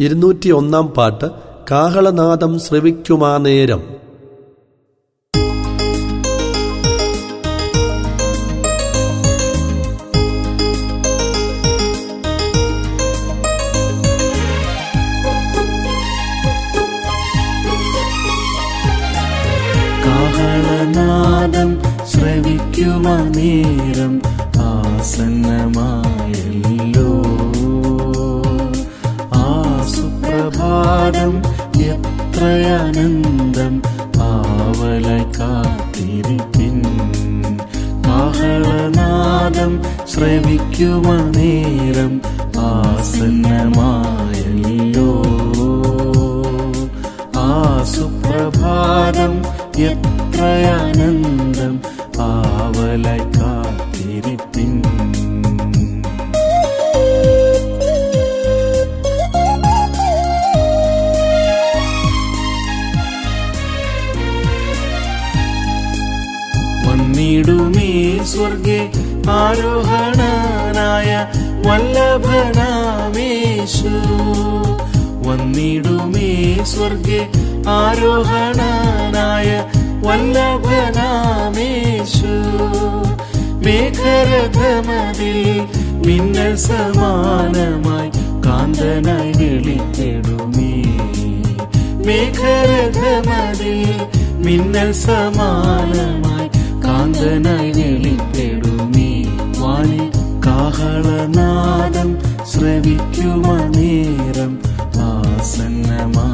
201 പാട്ട് കാഹളനാദം ശ്രവിക്കുമാ നേരം. കാഹളനാദം ശ്രവിക്കുമാ നേരം ആസന്നമായല്ലോ. സുപ്രഭാതം എത്രയാനന്ദം ആവലായി കാത്തിരിപ്പിൻ. കാഹളനാദം ശ്രവിക്കുമാ നേരം ആസന്നമായല്ലോ. സുപ്രഭാതം എത്രയാനന്ദം ആവലായി കാത്തിരിപ്പിൻ. വന്നിടുമേ സ്വർഗേ ആരോഹണനായ വല്ലഭനാമേശു. വന്നിടുമേ സ്വർഗേ ആരോഹണനായ വല്ലഭനാമേശു. മേഘരഥമതിൽ മിന്നൽ സമാനമായി കാന്തനായി വെളിപ്പെടുമേ. മേഘരഥമതിൽ മിന്നൽ സമാനമായി കാന്തനായി വെളിപ്പെടുമേ. വാനിൽ കാഹളനാദം ശ്രവിക്കുമാ നേരം ആസന്നമായല്ലോ.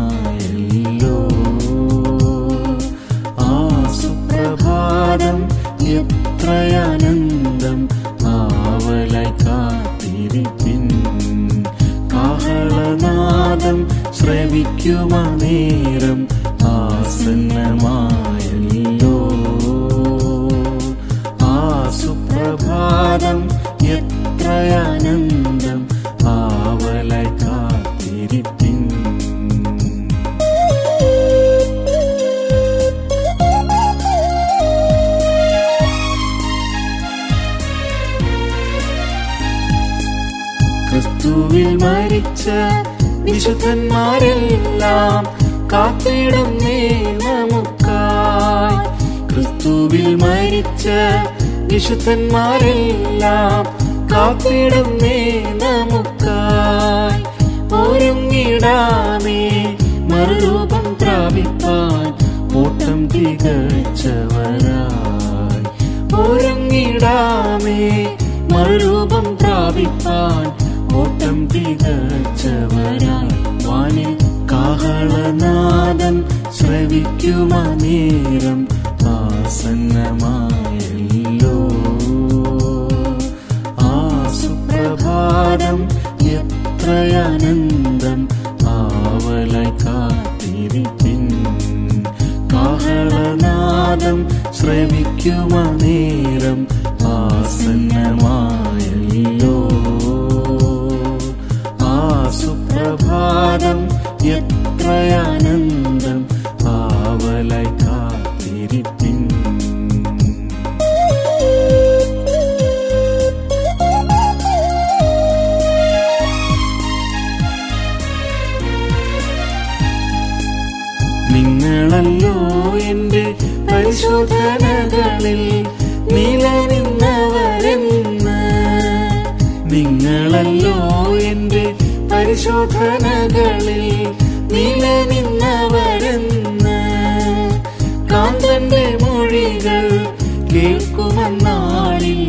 സുപ്രഭാതം എത്രയാനന്ദം ആവലായി കാത്തിരിപ്പിൻ. കാഹളനാദം ശ്രവിക്കുമാ നേരം ആസന്നമായല്ലോ. സുപ്രഭാതം എത്രയാനന്ദം ആവലായി കാത്തിരിപ്പിൻ. ക്രിസ്തുവിൽ മരിച്ച വിശുദ്ധന്മാരെല്ലാം കാത്തിടുന്നേ നമുക്കായി. ക്രിസ്തുവിൽ മരിച്ച വിശുദ്ധന്മാരെല്ലാം കാത്തിടുന്നേ നമുക്കായി. ഒരുങ്ങിടാമേ മറുരൂപം പ്രാപിപ്പാൻ ഓട്ടം തികച്ചവരായി. ഒരുങ്ങിടാമേ മറുരൂപം പ്രാപിപ്പാൻ ഓട്ടം തികച്ചവരായി. വാനിൽ കാഹളനാദം ശ്രവിക്കുമാ നേരം ആസന്നമായല്ലോ. സുപ്രഭാതം എത്രയാനന്ദം ആവലായി കാത്തിരിപ്പിൻ. കാഹളനാദം ശ്രവിക്കുമാ നേരം ആസന്നമായല്ലോ. സുപ്രഭാതം എത്രയാനന്ദം ആവലായി കാത്തിരിപ്പിൻ. നിങ്ങളല്ലോ എന്റെ പരിശോധനകളിൽ നിലനിന്നവരെന്ന്. നിങ്ങളല്ലോ എന്റെ പരിശോധനകളിൽ നിലനിന്നവരെന്ന്. കാന്തന്റെ മൊഴികൾ കേൾക്കുമെന്നാളിൽ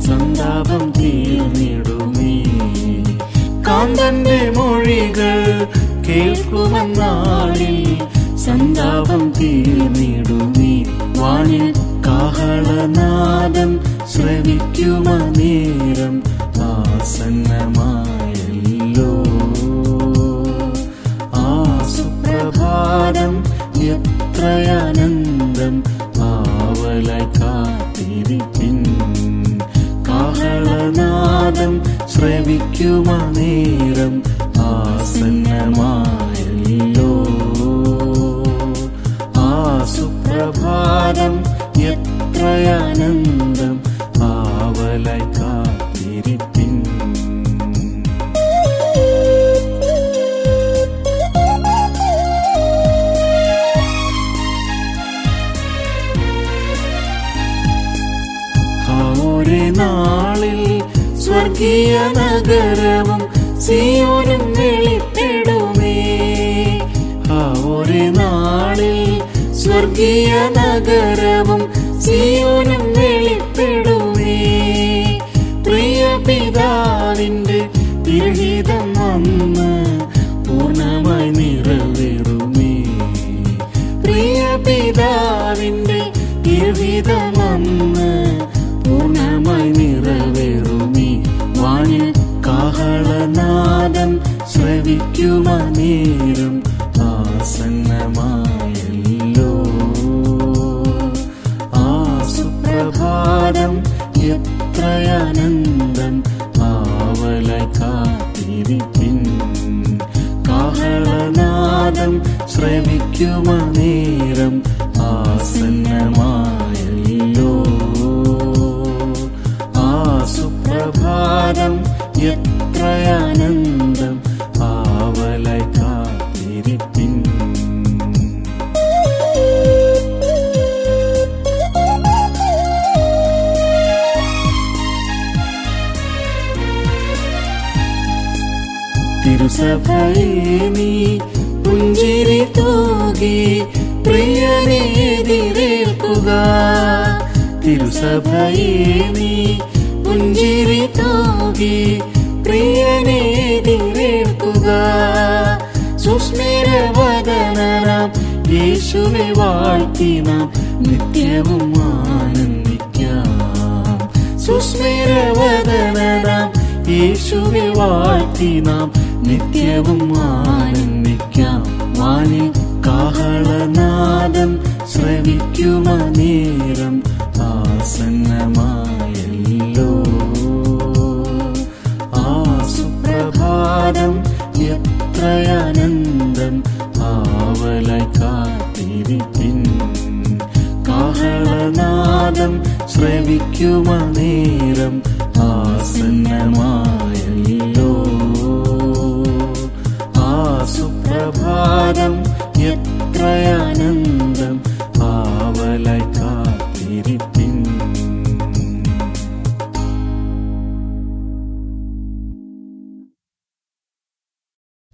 സന്താപം തീർന്നിടുമേ. കാന്തന്റെ മൊഴികൾ കേൾക്കുമെന്നാളിൽ സന്താപം തീർന്നിടുമേ. വാനിൽ കാഹളനാദം ശ്രവിക്കുമാ നേരം ആസന്നമായല്ലോ. സുപ്രഭാതം എത്രയാനന്ദം ആവലായി കാത്തിരിപ്പിൻ. കാഹളനാദം ശ്രവിക്കുമാ നേരം ആസന്നമായല്ലോ. സുപ്രഭാതം എത്രയാനന്ദം ആവലായി കാത്തിരിപ്പിൻ. പുതിയ നഗരവും സിയോനും വെളിപ്പെടുമേ. പ്രിയ പിതാവിന്റെ തിരുഹിതം വന്ന് പൂർണ്ണമായി നിറവേറുമേ. പ്രിയ പിതാവിന്റെ തിരുഹിതം വന്ന് പൂർണ്ണമായി നിറവേറുമേ. വാനിൽ കാഹളനാദം ശ്രവിക്കുമനേരം ആസന്നമായല്ലോ. ആ സുപ്രഭാതം എത്രയാനന്ദം, ആവലായി കാത്തിരിപ്പിൻ. കാഹളനാദം ശ്രവിക്കുമനേരം ആസന്നമായല്ലോ. ആ സുപ്രഭാതം എത്രയാനന്ദം, ആവലായി കാത്തിരിപ്പിൻ. തിരുസഭയെ നീ പുഞ്ചിരി തൂകി പ്രിയനെതിരേൽക്കുക. തിരുസഭയെ നീ പുഞ്ചിരി തൂകി പ്രിയനെതിരേൽക്കുക. സുസ്മിരവദനനാം യേശുവെ വാഴ്ത്തി നാം നിത്യവും ആനന്ദിക്കാം. സുസ്മിരവദനനാം യേശുവെ വാഴ്ത്തി നാം നിത്യവും ആനന്ദിക്കാം. വാനിൽ കാഹളനാദം ശ്രവിക്കുമനേരം ആസന്നമായല്ലോ. ആ സുപ്രഭാതം എത്രയാനന്ദം, ആവലായി കാത്തിരിപ്പിൻ. കാഹളനാദം ശ്രവിക്കുമനേരം ആസന്നമായല്ലോ. ആ സുപ്രഭാതം എത്രയാനന്ദം, ആവലായി കാത്തിരിപ്പിൻ.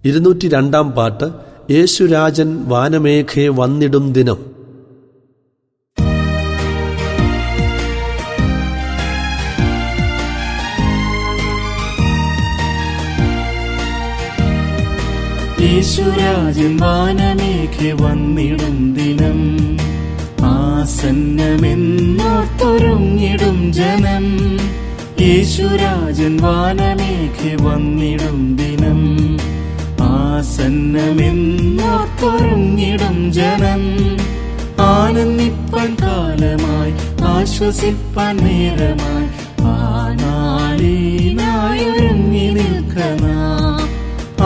202 പാട്ട്. യേശുരാജൻ വാനമേഘേ വന്നിടും ദിനം. യേശുരാജൻ വാനമേഘേ വന്നിടും ദിനം, ആസന്നമെന്നോർത്തൊരുങ്ങിടും ജനം. യേശുരാജൻ വാനമേഘേ വന്നിടും ദിനം, ആസന്നമെന്നോർത്തൊരുങ്ങിടും ജനം. ആനന്ദിപ്പാൻ കാലമായി, ആശ്വസിപ്പാൻ നേരമായി, ആ നാളിനായൊരുങ്ങി നിൽക്കണം.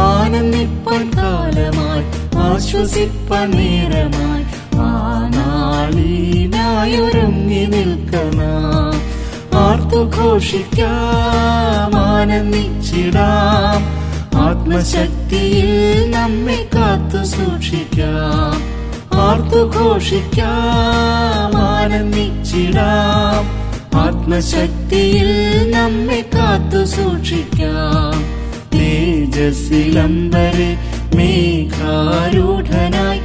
ആനന്ദിപ്പാൻ കാലമായി, ആശ്വസിപ്പാൻ നേരമായി, ആ നാളിനായൊരുങ്ങി നിൽക്കണം. ആർത്തുഘോഷിക്കാം, ആനന്ദിച്ചിടാം, ആത്മശക്തിയിൽ നമ്മെ കാത്തു സൂക്ഷിക്കാം. ആർത്തുഘോഷിക്കാം, ആനന്ദിച്ചിടാം, ആത്മശക്തിയിൽ നമ്മെ കാത്തു സൂക്ഷിക്കാം. തേജസ്സിലംബരെ മേഘാരൂഢനായി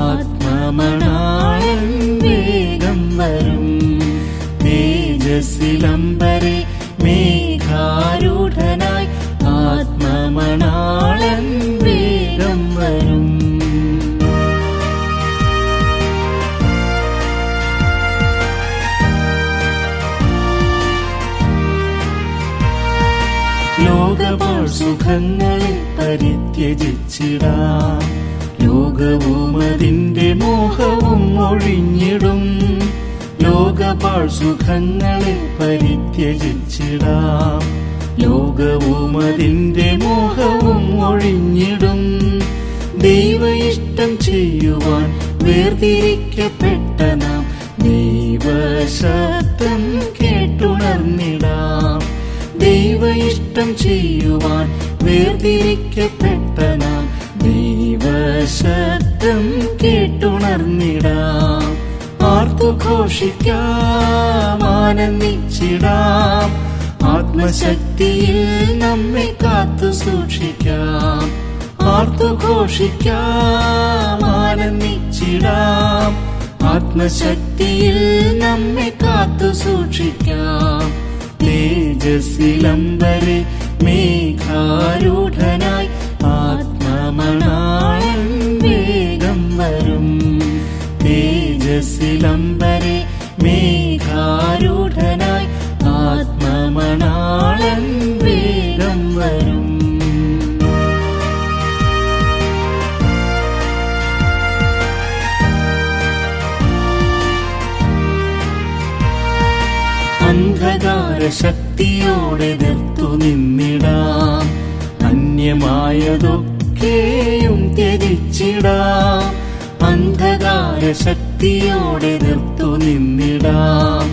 ആത്മമണാളൻ വേഗം വരും. തേജസ്സിലംബരെ മേഘാരൂഢനായി ആത്മമണാളൻ വേഗം വരും. ലോകപാൾ സുഖങ്ങളെ പരിത്യജിച്ചിടാം, ലോകവും അതിന്റെ മോഹവും ഒഴിഞ്ഞിടും. ലോകപാൾ സുഖങ്ങളെ പരിത്യജിച്ചിടാം, ലോകവും അതിന്റെ മോഹവും ഒഴിഞ്ഞിടും. ദൈവ ഇഷ്ടം ചെയ്യുവാൻ വേർതിരിക്കപ്പെട്ട നാം ദൈവശബ്ദം കേട്ടുണർന്നിടാം. ദൈവ ഇഷ്ടം ചെയ്യുവാൻ വേർതിരിക്കപ്പെട്ട നാം ദൈവശബ്ദം കേട്ടുണർന്നിടാം. ആർത്തുഘോഷിക്കാം, ആനന്ദിച്ചിടാം, ആത്മശക്തിയിൽ നമ്മെ കാത്തു സൂക്ഷിക്കാം. ആർത്തുഘോഷിക്കാം, ആനന്ദിച്ചിടാം, ആത്മശക്തിയിൽ നമ്മെ കാത്തു സൂക്ഷിക്കാം. തേജസ്സിലംബരെ മേഘാരൂഢനായി ആത്മമണാളൻ വേഗം വരും. തേജസ്സിലംബരെ മേഘാരൂഢനായി ആത്മമണാളൻ വേഗം വരും. അന്ധകാര ശക്തിയോടെ എതിർത്തു നിന്നിടാം. അന്യമായതൊക്കെയും ത്യജിച്ചിടാം. അന്ധകാര ശക്തിയോടെ എതിർത്തു നിന്നിടാം.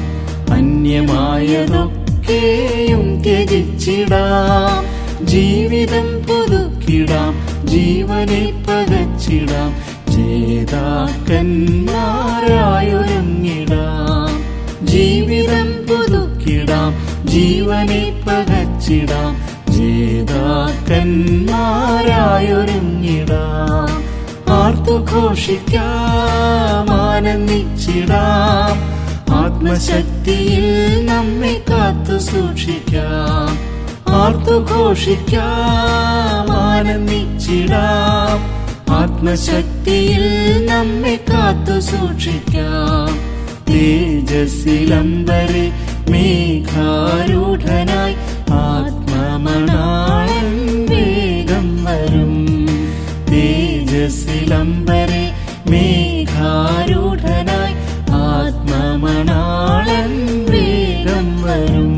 അന്യമായതൊക്കെയും ത്യജിച്ചിടാം. ജീവിതം പുതുക്കിടാം, ജീവനെ പകച്ചിടാം. ജേതാക്കന്മാരായൊരുങ്ങിടാം. ജീവിതം പുതുക്കിടാം, ജീവനെ പകച്ചിടാം. ജേതാക്കന്മാരായൊരുങ്ങിടാം. ആർത്തുഘോഷിക്കാം, ആനന്ദിച്ചിടാം. ആത്മശക്തിയിൽ നമ്മെ കാത്തു സൂക്ഷിക്കാം. ആർത്തുഘോഷിക്കാം, ആനന്ദിച്ചിടാം. ആത്മശക്തിയിൽ നമ്മെ കാത്തു സൂക്ഷിക്കാം. തേജസ്സിലംബരെ മേഘാരൂഢനായി ആത്മമണാളൻ വേഗം വരും. തേജസ്സിലംബരെ മേഘാരൂഢനായി ആത്മമണാളൻ വേഗം വരും.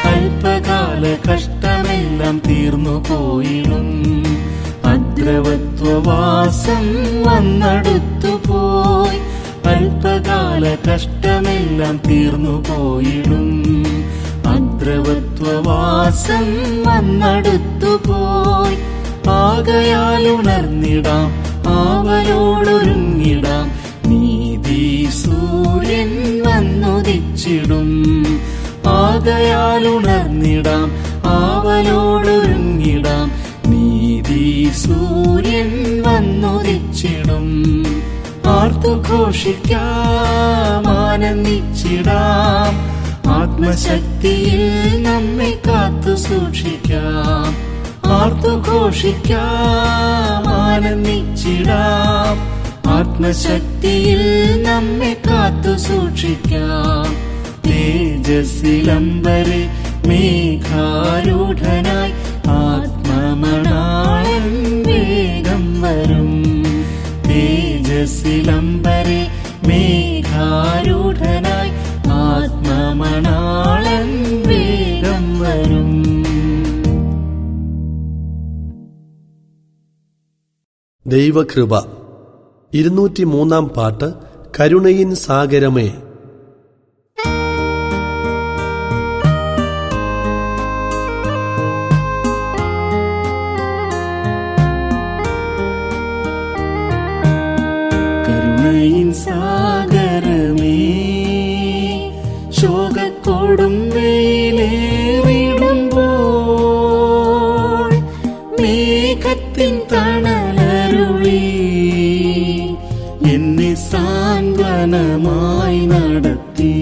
അല്പകാല കഷ്ടമെല്ലാം തീർന്നു പോയിടും. അദ്രവത്വവാസം വന്നടുത്തുപോയി. അല്പകാല കഷ്ടമെല്ലാം തീർന്നു പോയിടും. അദ്രവത്വവാസം വന്നടുത്തുപോയി. ആകയാൽ ഉണർന്നിടാം, ആവലോടൊരുങ്ങിടാം. നീതി സൂര്യൻ വന്നുദിച്ചിടും. ആകയാൽ ഉണർന്നിടാം, ആവലോടൊരുങ്ങിടാം. നീതി സൂര്യൻ വന്നുദിച്ചിടും. ആർത്തുഘോഷിക്കാം, ആനന്ദിച്ചിടാം. ആത്മശക്തിയിൽ നമ്മെ കാത്തു സൂക്ഷിക്കാം. ആർത്തുഘോഷിക്കാം, ആനന്ദിച്ചിടാം. ആത്മശക്തിയിൽ നമ്മെ കാത്തു സൂക്ഷിക്കാം. തേജസ്സിലംബരെ മേഘാരൂഢനായി ആത്മമണാളൻ വേഗം വരും. തേജസ്സിലംബരെ മേഘാരൂഢനായി ആത്മമണാളൻ വേഗം വരും. ദൈവകൃപ 203 പാട്ട്. കരുണയിൻ സാഗരമേ. കരുണയിൻ സാഗരമേ, ശോകത്തോടും വെയിലേറിടുമ്പോൾ മേഘത്തിൻ തണലരുളി എന്നെ സാന്ത്വനമായി നടത്തി.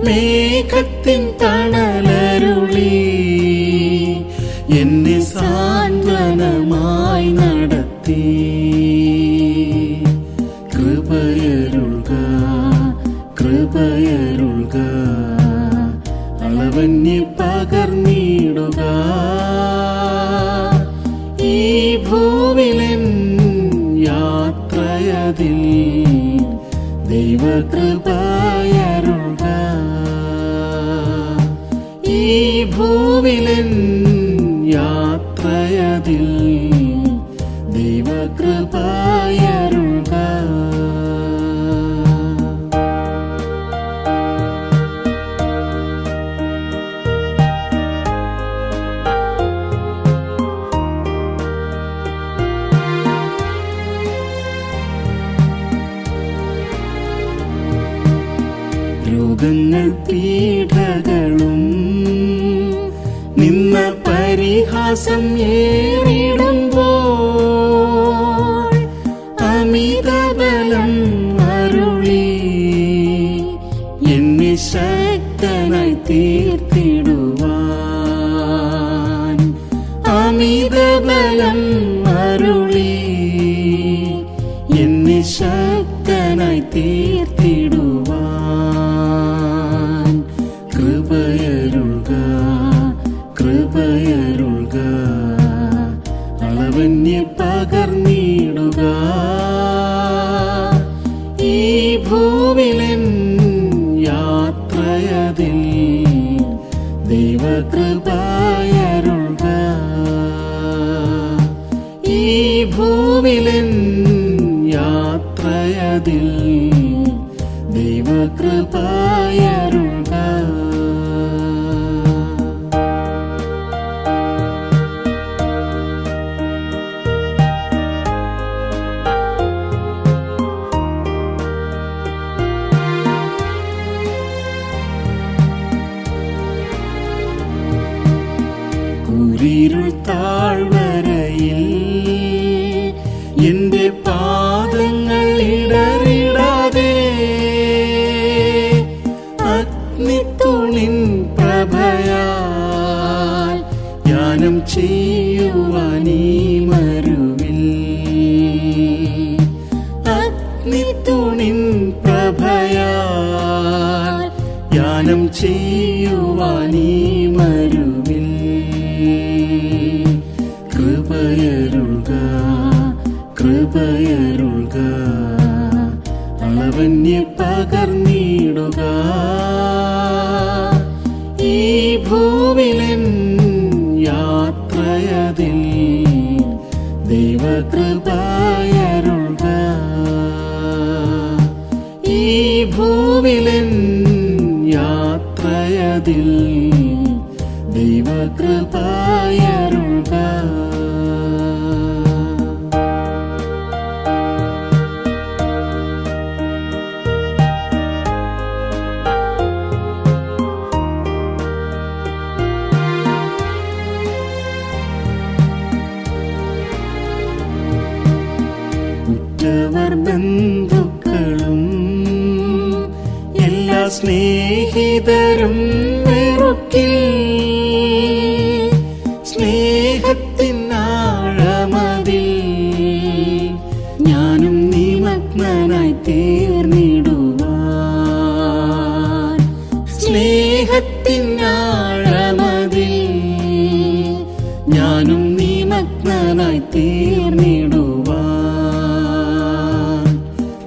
മേഘത്തിൻ തണലരുളി എന്നെ സാന്ത്വനമായി നടത്തി. കൃപയരുൾക, കൃപയരുൾക, അളവന്യെ പകർന്നിടുക. ഈ ഭൂവിലെൻ യാത്രയതിൽ ദൈവകൃപയരുൾക. ഈ ഭൂവിലെൻ യാത്രയതിൽ ദൈവകൃപയരുൾക. രോഗങ്ങൾ പീഡകളും നിന്ന പരിഹാസം ഏറിടുമ്പോൾ അമിതബലം അരുളി എന്നെ ശക്തനായി തീർത്തിടുവാൻ. അമിതബലം അരുളി എന്നെ ശക്തനായി തീർത്തിടുവാൻ. കൃപയരുൾക കൃപയരുൾക അളവന്യെ പകർന്നിടുക. ഈ ഭൂവിലെൻ യാത്രയതിൽ ദൈവകൃപയരുൾക. ഈ ഭൂവിലെൻ യാത്രയതിൽ ദൈവകൃപയരുൾക. കുരിരുൾ താഴ്വരയിൽ എന്റെ പാദങ്ങൾ ഇടറിടാതെ അഗ്നിത്തൂണിൻ പ്രഭയാൽ ധ്യാനം ചെയ്യുവാനീ മരുവിൽ. അഗ്നിത്തൂണിൻ പ്രഭയാൽ ധ്യാനം ചെയ്യുവാനീ മരുവിൽ. കൃപയരുൾക കൃപയരുൾക അളവന്യെ പകർന്നിടുക. ഈ ഭൂവിലെൻ യാത്രയതിൽ ദൈവകൃപയരുൾക. ഈ ഭൂവിലെൻ യാത്രയതിൽ ദൈവകൃപയരുൾക. ഉറ്റവർ ബന്ധുക്കളും എല്ലാ സ്നേഹിതരും വെറുക്കിൽ. സ്നേഹത്തിൻ ആഴമതിൽ ഞാനും നിമഗ്നനായി തീർന്നിടുവാൻ. സ്നേഹത്തിൻ ആഴമതിൽ ഞാനും നിമഗ്നനായി തീർന്നിടുവാൻ.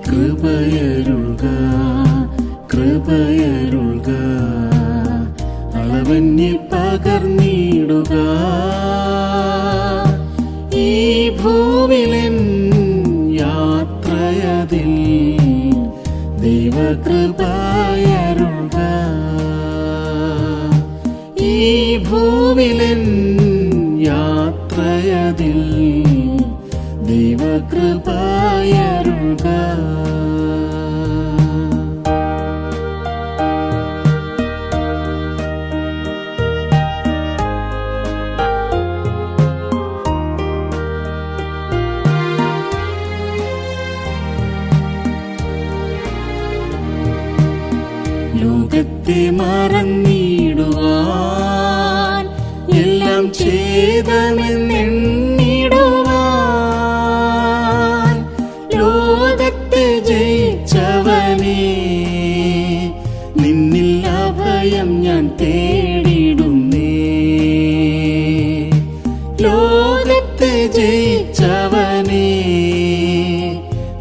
കൃപയരുൾക കൃപയരുൾക അളവന്യെ പകർന്നിടുക. ഈ ഭൂവിലെൻ യാത്രയതിൽ ദൈവകൃപയരുൾക. ഈ ഭൂവിലെൻ യാത്രയതിൽ ദൈവകൃപയരുൾക. ലോകത്തെ മറന്നിടുവാൻ എല്ലാം ചെയ്തമെന്നിടുവാൻ. ലോകത്തെ ജയിച്ചവനേ നിന്നിൽ അഭയം ഞാൻ തേടിടുന്നേ. ലോകത്തെ ജയിച്ചവനേ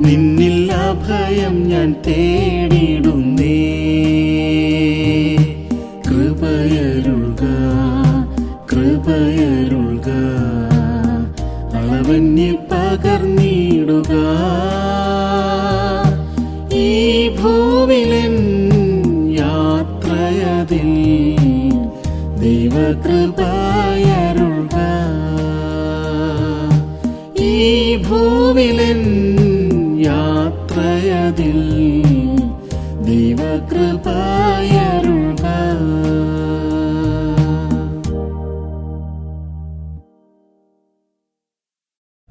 നിന്നിൽ അഭയം ഞാൻ തേടിടുന്നേ. കൃപയരുൾക കൃപയരുൾക അളവന്യെ പകർന്നിടുക. ഈ ഭൂവിലെൻ യാത്രയതിൽ ദൈവകൃപയരുൾക. ഈ ഭൂവിലെൻ യാത്രയതിൽ ദൈവകൃപയരുൾക.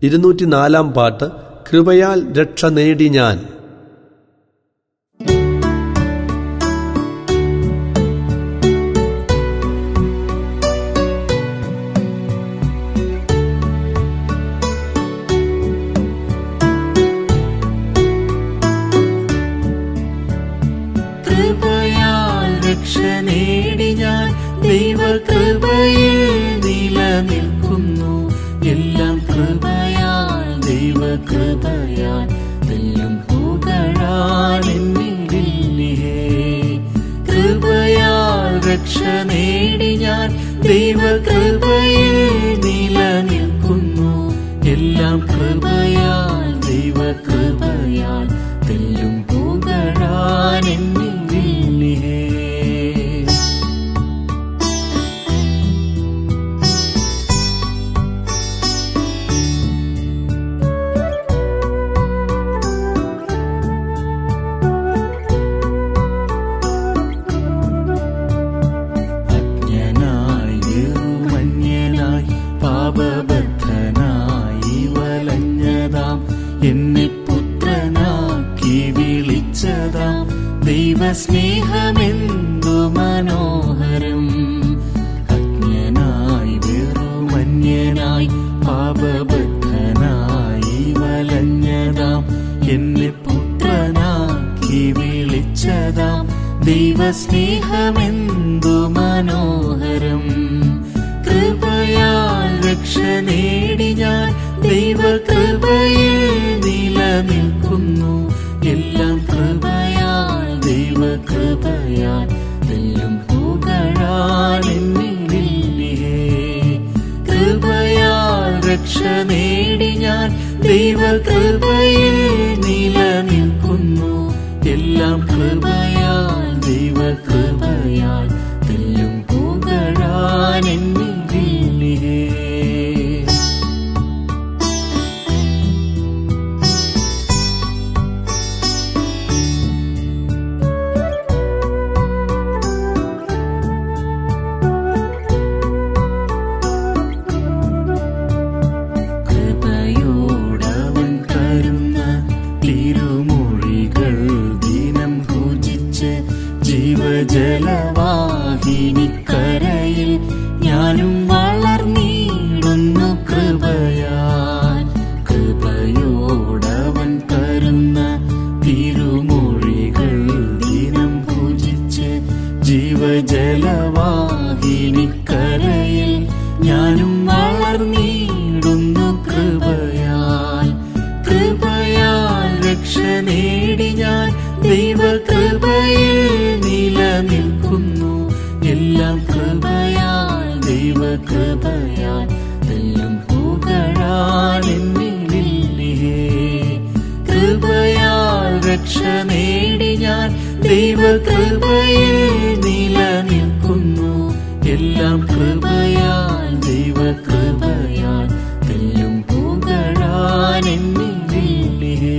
204 പാട്ട്. കൃപയാൽ രക്ഷ നേടി ഞാൻ. കൃപയാൽ രക്ഷ നേടി ഞാൻ ദൈവകൃപയിൽ നിലനിൽക്കുന്നു. എല്ലാം കൃപയാൽ ദൈവകൃപയാൽ തെല്ലും പുകഴാൻ എന്നിലില്ലേ. കൃപയാൽ രക്ഷ നേടി ഞാൻ ദൈവകൃപയിൽ നിലനിൽക്കുന്നു. എല്ലാം കൃപയാൽ ദൈവകൃപയാൽ തെല്ലും പുകഴാൻ എന്നിലില്ലേ. പാപബദ്ധനായി വലഞ്ഞതാം എന്നെ പുത്രനാക്കി വിളിച്ചതാം ദൈവസ്നേഹമെന്തു മനോഹരം. അജ്ഞനായി വെറുമന്യനായി പാപബദ്ധനായി വലഞ്ഞതാം എന്നെ പുത്രനാക്കി വിളിച്ചതാം ദൈവസ്നേഹമെന്തു മനോഹരം. കൃപയാൽ രക്ഷ നേടി ഞാൻ ദൈവകൃപയിൽ നിലനിൽക്കുന്നു. എല്ലാം കൃപയാൽ ദൈവകൃപയാൽ തെല്ലും പുകഴാൻ എന്നിലില്ലേ. കൃപയാൽ രക്ഷ നേടി ഞാൻ ദൈവകൃപയിൽ നിലനിൽക്കുന്നു. എല്ലാം കൃപയാൽ ദൈവകൃപയാൽ തെല്ലും പുകഴാൻ എന്നിലില്ലേ. കൃപയോടവൻ തരുന്ന തിരുമൊഴികൾ ദിനം പൂജിച്ച് ജീവജലവാഹിനിക്കരയിൽ ഞാനും വളർന്നിടുന്നു കൃപയാൽ. കൃപയോടവൻ തരുന്ന തിരുമൊഴികൾ ദിനം പൂജിച്ച് ജീവജലവാഹിനിക്കരയിൽ ഞാനും വളർന്നിടുന്നു കൃപയാൽ. കൃപയാൽ രക്ഷ നേടി ഞാൻ ദൈവകൃപയിൽ നിലനിൽക്കുന്നു. എല്ലാം കൃപയാൽ ദൈവകൃപയാൽ തെല്ലും പുകഴാൻ എന്നിലില്ലേ. കൃപയാൽ രക്ഷ നേടി ഞാൻ ദൈവകൃപയിൽ നിലനിൽക്കുന്നു. എല്ലാം കൃപയാൽ ദൈവകൃപയാൽ തെല്ലും പുകഴാൻ എന്നിലില്ലേ.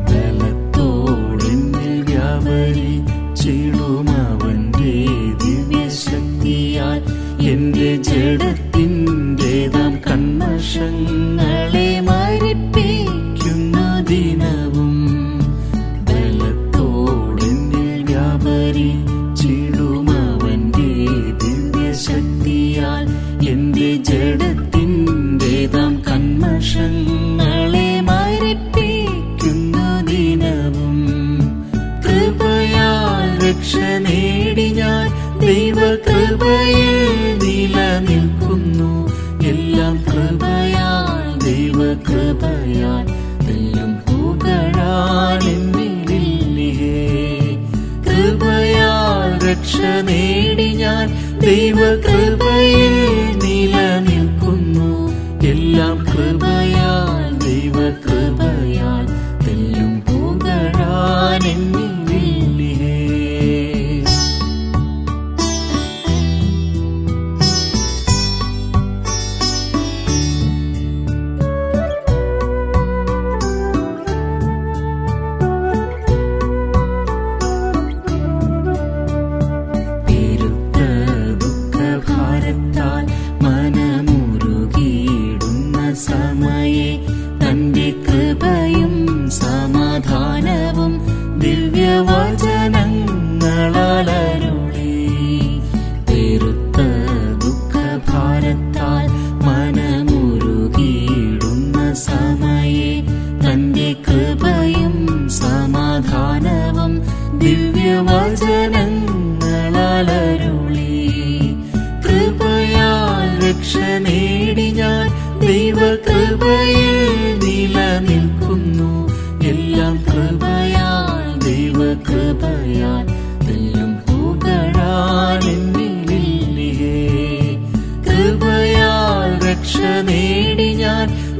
ബലത്തോടെന്നിൽ വ്യാപരിച്ചിടുമവന്റെ ദിവ്യശക്തിയാൽ എന്റെ ജഡത്തിൻ്റെതാം കന്മഷങ്ങളെ മരിപ്പിക്കുന്നു ദിനവും. ബലത്തോടെന്നിൽ വ്യാപരിച്ചിടുമവന്റെ ദിവ്യശക്തിയാൽ എന്റെ ജഡത്തിൻ്റെതാം കന്മഷങ്ങളെ മരിപ്പിക്കുന്നു ദിനവും. കൃപയാൽ രക്ഷ നേടി ഞാൻ ദൈവകൃപയിൽ നിലനിൽക്കുന്നു. എല്ലാം കൃപയാൽ ദൈവകൃപയാൽ തെല്ലും പുകഴാൻ എന്നിലില്ലേ. കൃപയാൽ രക്ഷ നേടി ഞാൻ ദൈവകൃപയിൽ നിലനിൽക്കുന്നു. എല്ലാം കൃപയാൽ ദൈവകൃപയാൽ തെല്ലും പുകഴാൻ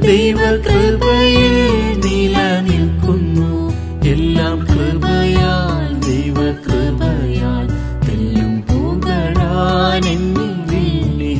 ദൈവകൃപയിൽ നിലനിൽക്കുന്നു. എല്ലാം കൃപയാൽ, ദൈവകൃപയാൽ. തെല്ലും പുകഴാൻ എന്നിലില്ലേ.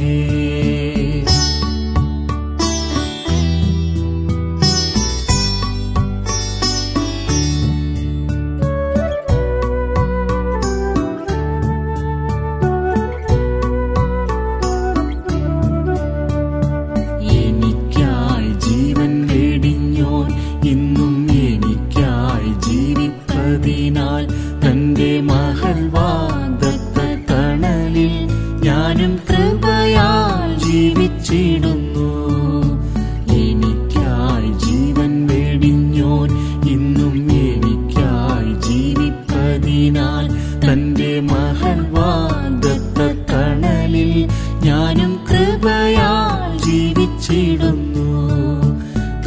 എനിക്കായി ജീവൻ വെടിഞ്ഞോൻ ഇന്നും എനിക്കായി ജീവിപ്പതിനാൽ തന്റെ മഹൽവാദത്ത തണലിൽ ഞാനും കൃപയാൽ ജീവിച്ചിടുന്നു. എനിക്കായി ജീവൻ വെടിഞ്ഞോൻ ഇന്നും എനിക്കായി ജീവിപ്പതിനാൽ തന്റെ മഹൽവാദത്ത തണലിൽ ഞാനും കൃപയാൽ ജീവിച്ചിടുന്നു.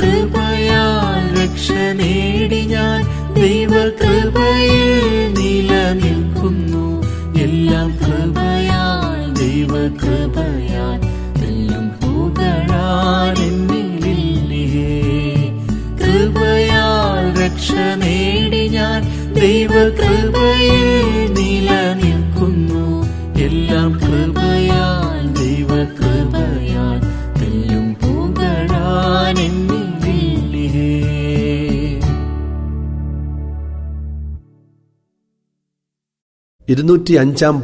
കൃപയാൽ രക്ഷ നേടി ഞാൻ ദൈവകൃപയിൽ നിലനിൽക്കുന്നു. എല്ലാം കൃപയാൽ, ദൈവകൃപയാൽ. എല്ലാം പുകഴാൻ എന്നിലില്ലേ. കൃപയാൽ രക്ഷ നേടി ഞാൻ ദൈവകൃപയിൽ നിലനിൽക്കുന്നു. എല്ലാം കൃപയാൽ, ദൈവകൃപയാൽ. എല്ലാം പുകഴാൻ എന്നിലില്ലേ.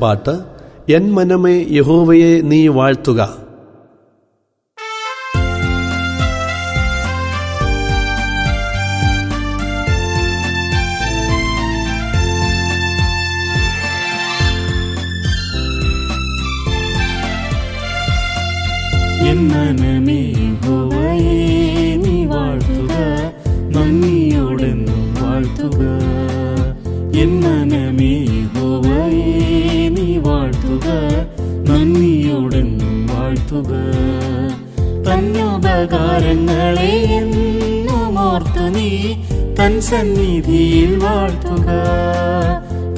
പാട്ട്. എൻ മനമേ യഹോവയെ നീ വാഴ്ത്തുക. എൻ മനമേ യഹോവയെ നീ വാഴ്ത്തുക, നന്ദിയോടെന്നും വാഴ്ത്തുക. എൻ മനമേ യഹോവയെ നീ വാഴ്ത്തുക, നന്ദിയോടെന്നും വാഴ്ത്തുക. തന്നുപകാരങ്ങളെ എന്നും ഓർത്തു നീ തൻ സന്നിധിയിൽ വാഴ്ത്തുക.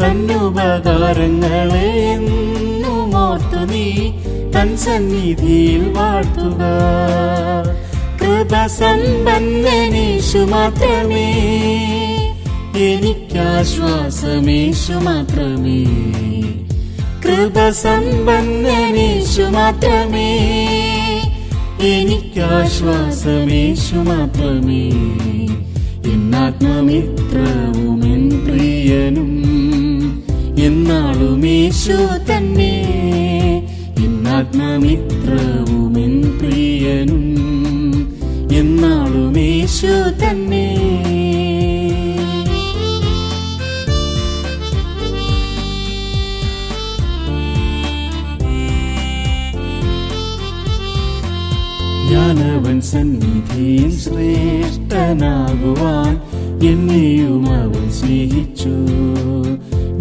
തന്നുപകാരങ്ങളെ എന്നും ഓർത്തു നീ തൻ സന്നിധിയിൽ വാഴ്ത്തുക. കൃപസമ്പന്നനേശു മാത്രമേ എനിക്കാശ്വാസമേശു മാത്രമേ. കൃപസമ്പന്നനേശു മാത്രമേ എനിക്കാശ്വാസമേശു മാത്രമേ. എന്നാത്മമിത്രവും എൻ പ്രിയനും എന്നാളുമേശു തന്നെ. എന്നാത്മമിത്രവും എൻ പ്രിയനും എന്നാളുമേശു തന്നെ. ഞാനവൻ സന്നിധിയിൽ ശ്രേഷ്ഠനാകുവാൻ എന്നെയും അവൻ സ്നേഹിച്ചു.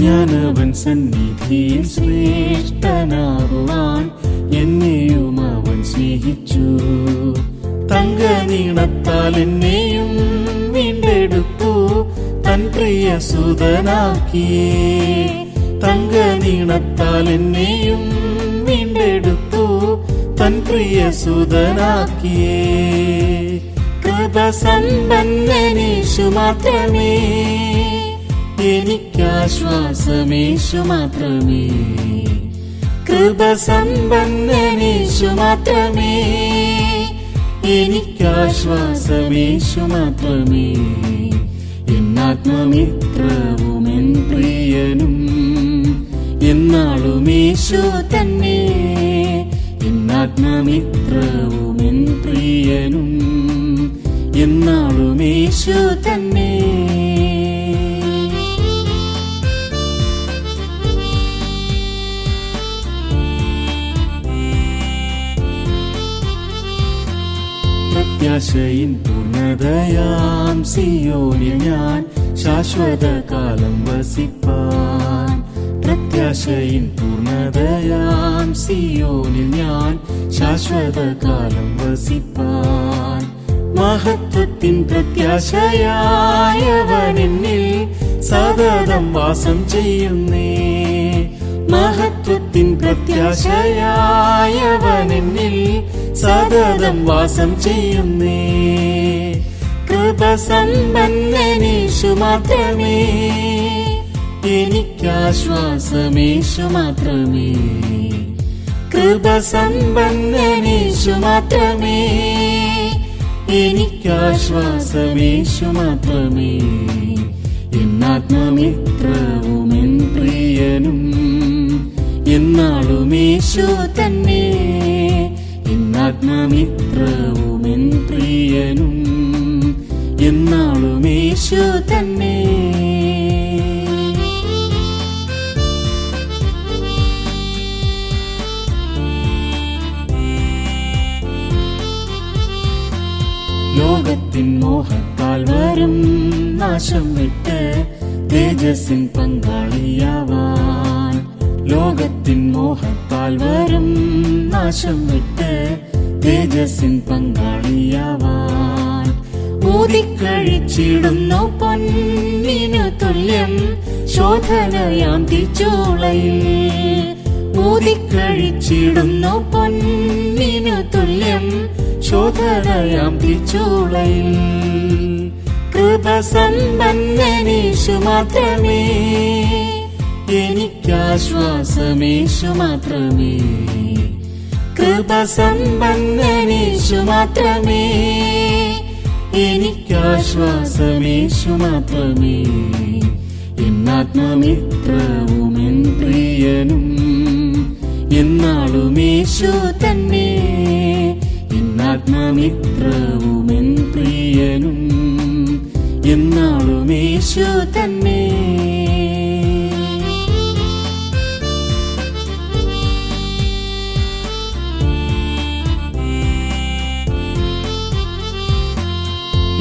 ഞാനവൻ സന്നിധിയിൽ ശ്രേഷ്ഠനാകുവാൻ എന്നെയും അവൻ സ്നേഹിച്ചു. തങ്കനീണത്താൽ എന്നെയും വീണ്ടെടുത്തു തൻ പ്രിയ സുതനാക്കിയേ. തങ്കനീണത്താൽ എന്നെയും വീണ്ടെടുത്തു തൻ പ്രിയ സുതനാക്കിയേ. കൃപസമ്പന്നനേശു മാത്രമേ എനിക്കാശ്വാസമേശു മാത്രമേ. കൃപസമ്പന്നനേശു മാത്രമേ എനിക്കാശ്വാസമേശു മാത്രമേ. എന്നാത്മമിത്രവും എൻ പ്രിയനും എന്നാളുമേശു തന്നെ. എന്നാത്മമിത്രവും എൻ പ്രിയനും എന്നാളുമേശു തന്നെ. പ്രത്യാശയിൻ പൂർണ്ണതയാം സിയോനിൽ ഞാൻ ശാശ്വതകാലം വസിപ്പാൻ. പ്രത്യാശയിൻ പൂർണ്ണതയാം സിയോനിൽ ഞാൻ ശാശ്വതകാലം വസിപ്പാൻ. മഹത്വത്തിൻ പ്രത്യാശയായവൻ എന്നിൽ സതതം വാസം ചെയ്യുന്നേ. മഹത്വത്തിൻ പ്രത്യാശയായവൻ എന്നിൽ സതതം വാസം ചെയ്യുന്നേ. കൃപസമ്പന്നനേശു മാത്രമേ, എനിക്കാശ്വാസമേശു മാത്രമേ. കൃപസമ്പന്നനേശു മാത്രമേ, എനിക്കാശ്വാസമേശു മാത്രമേ. എന്നാത്മമിത്രവും എൻ പ്രിയനും എന്നാളുമേശു തന്നെ. എന്നാത്മമിത്രവും എൻ പ്രിയനും എന്നാളുമേശു തന്നെ. ലോകത്തിൻ മോഹത്താൽ വരും നാശം വിട്ട് തേജസ്സിൻ പങ്കാളിയാവാൻ. ലോകത്തിൻ മോഹത്താൽ വരും നാശം വിട്ട് തേജസ്സിൻ പങ്കാളിയാവാൻ. ഊതിക്കഴിച്ചിടുന്നു പൊന്നിനു തുല്യം ശോധനയാം തീച്ചൂളയിൽ. ഊതിക്കഴിച്ചിടുന്നു പൊന്നിനു തുല്യം ശോധനയാം തീച്ചൂളയിൽ. കൃപസമ്പന്നനേശു മാത്രമേ, എനിക്കാശ്വാസമേശു മാത്രമേ. കൃപസമ്പന്നനേശു മാത്രമേ, എനിക്കാശ്വാസമേശു മാത്രമേ. എന്നാത്മമിത്രവും എൻ പ്രിയനും എന്നാളുമേശു തന്നെ. എന്നാത്മമിത്രവും എൻ പ്രിയനും എന്നാളുമേശു തന്നെ.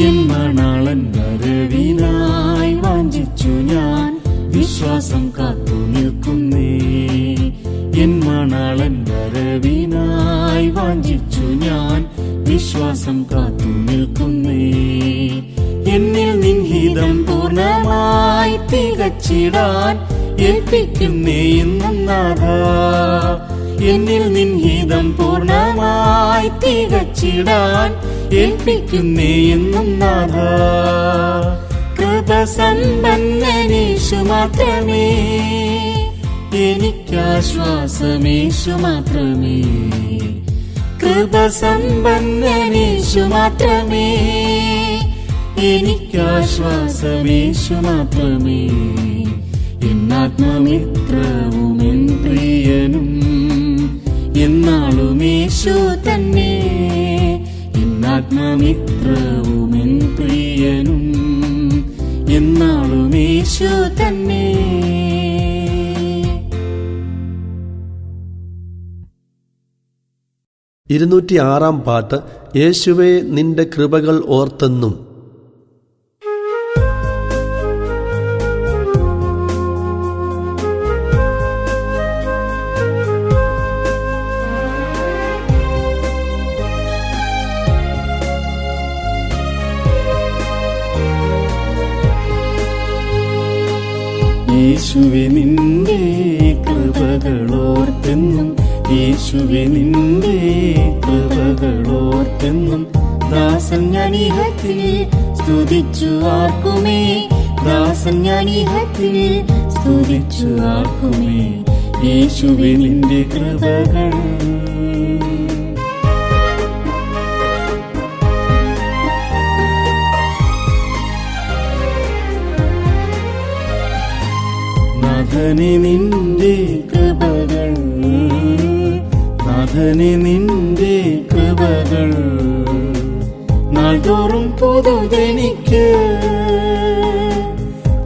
'എൻ മണാളൻ വരവിനായി വാഞ്ചിച്ചു ഞാൻ വിശ്വാസം കാത്തു നിൽക്കുന്നേ. 'എൻ മണാളൻ വരവിനായി വാഞ്ചിച്ചു ഞാൻ വിശ്വാസം കാത്തു നിൽക്കുന്നേ. എന്നിൽ നിൻഹിതം പൂർണ്ണമായി തികച്ചിടാൻ ഏൽപ്പിക്കുന്നേ എന്നും നാഥാ. എന്നിൽ നിൻഹിതം പൂർണ്ണമായി തികച്ചിടാൻ ഏൽപ്പിക്കുന്നേ എന്നും നാഥാ. കൃപസമ്പന്നനേശു മാത്രമേ, എനിക്കാശ്വാസമേശു മാത്രമേ. കൃപസമ്പന്നനേശു മാത്രമേ, എനിക്കാശ്വാസമേശു മാത്രമേ. എന്നാത്മമിത്രവും എൻ പ്രിയനും എന്നാളുമേശു തന്നെ. എന്നാത്മമിത്രവും എൻ പ്രിയനും എന്നാളുമേശു തന്നെ. 206 പാട്ട്. യേശുവേ നിന്റെ കൃപകൾ ഓർത്തെന്നും. യേശുവേ നിന്റെ കൃപകളോർത്തെന്നും. യേശുവേ നിന്റെ കൃപകളോർത്തെന്നും. ദാസൻ ഞാനിഹത്തിൽ സ്തുതിച്ചു ആർക്കുമേ. ദാസൻ ഞാനിഹത്തിൽ സ്തുതിച്ചു ആർക്കുമേ. യേശുവേ നിന്റെ കൃപകൾ. നാഥനെ നിന്റെ കൃപകൾ. നാഥനെ നിന്റെ കൃപകൾ. നാൾതോറും പുതുതെനിക്ക്.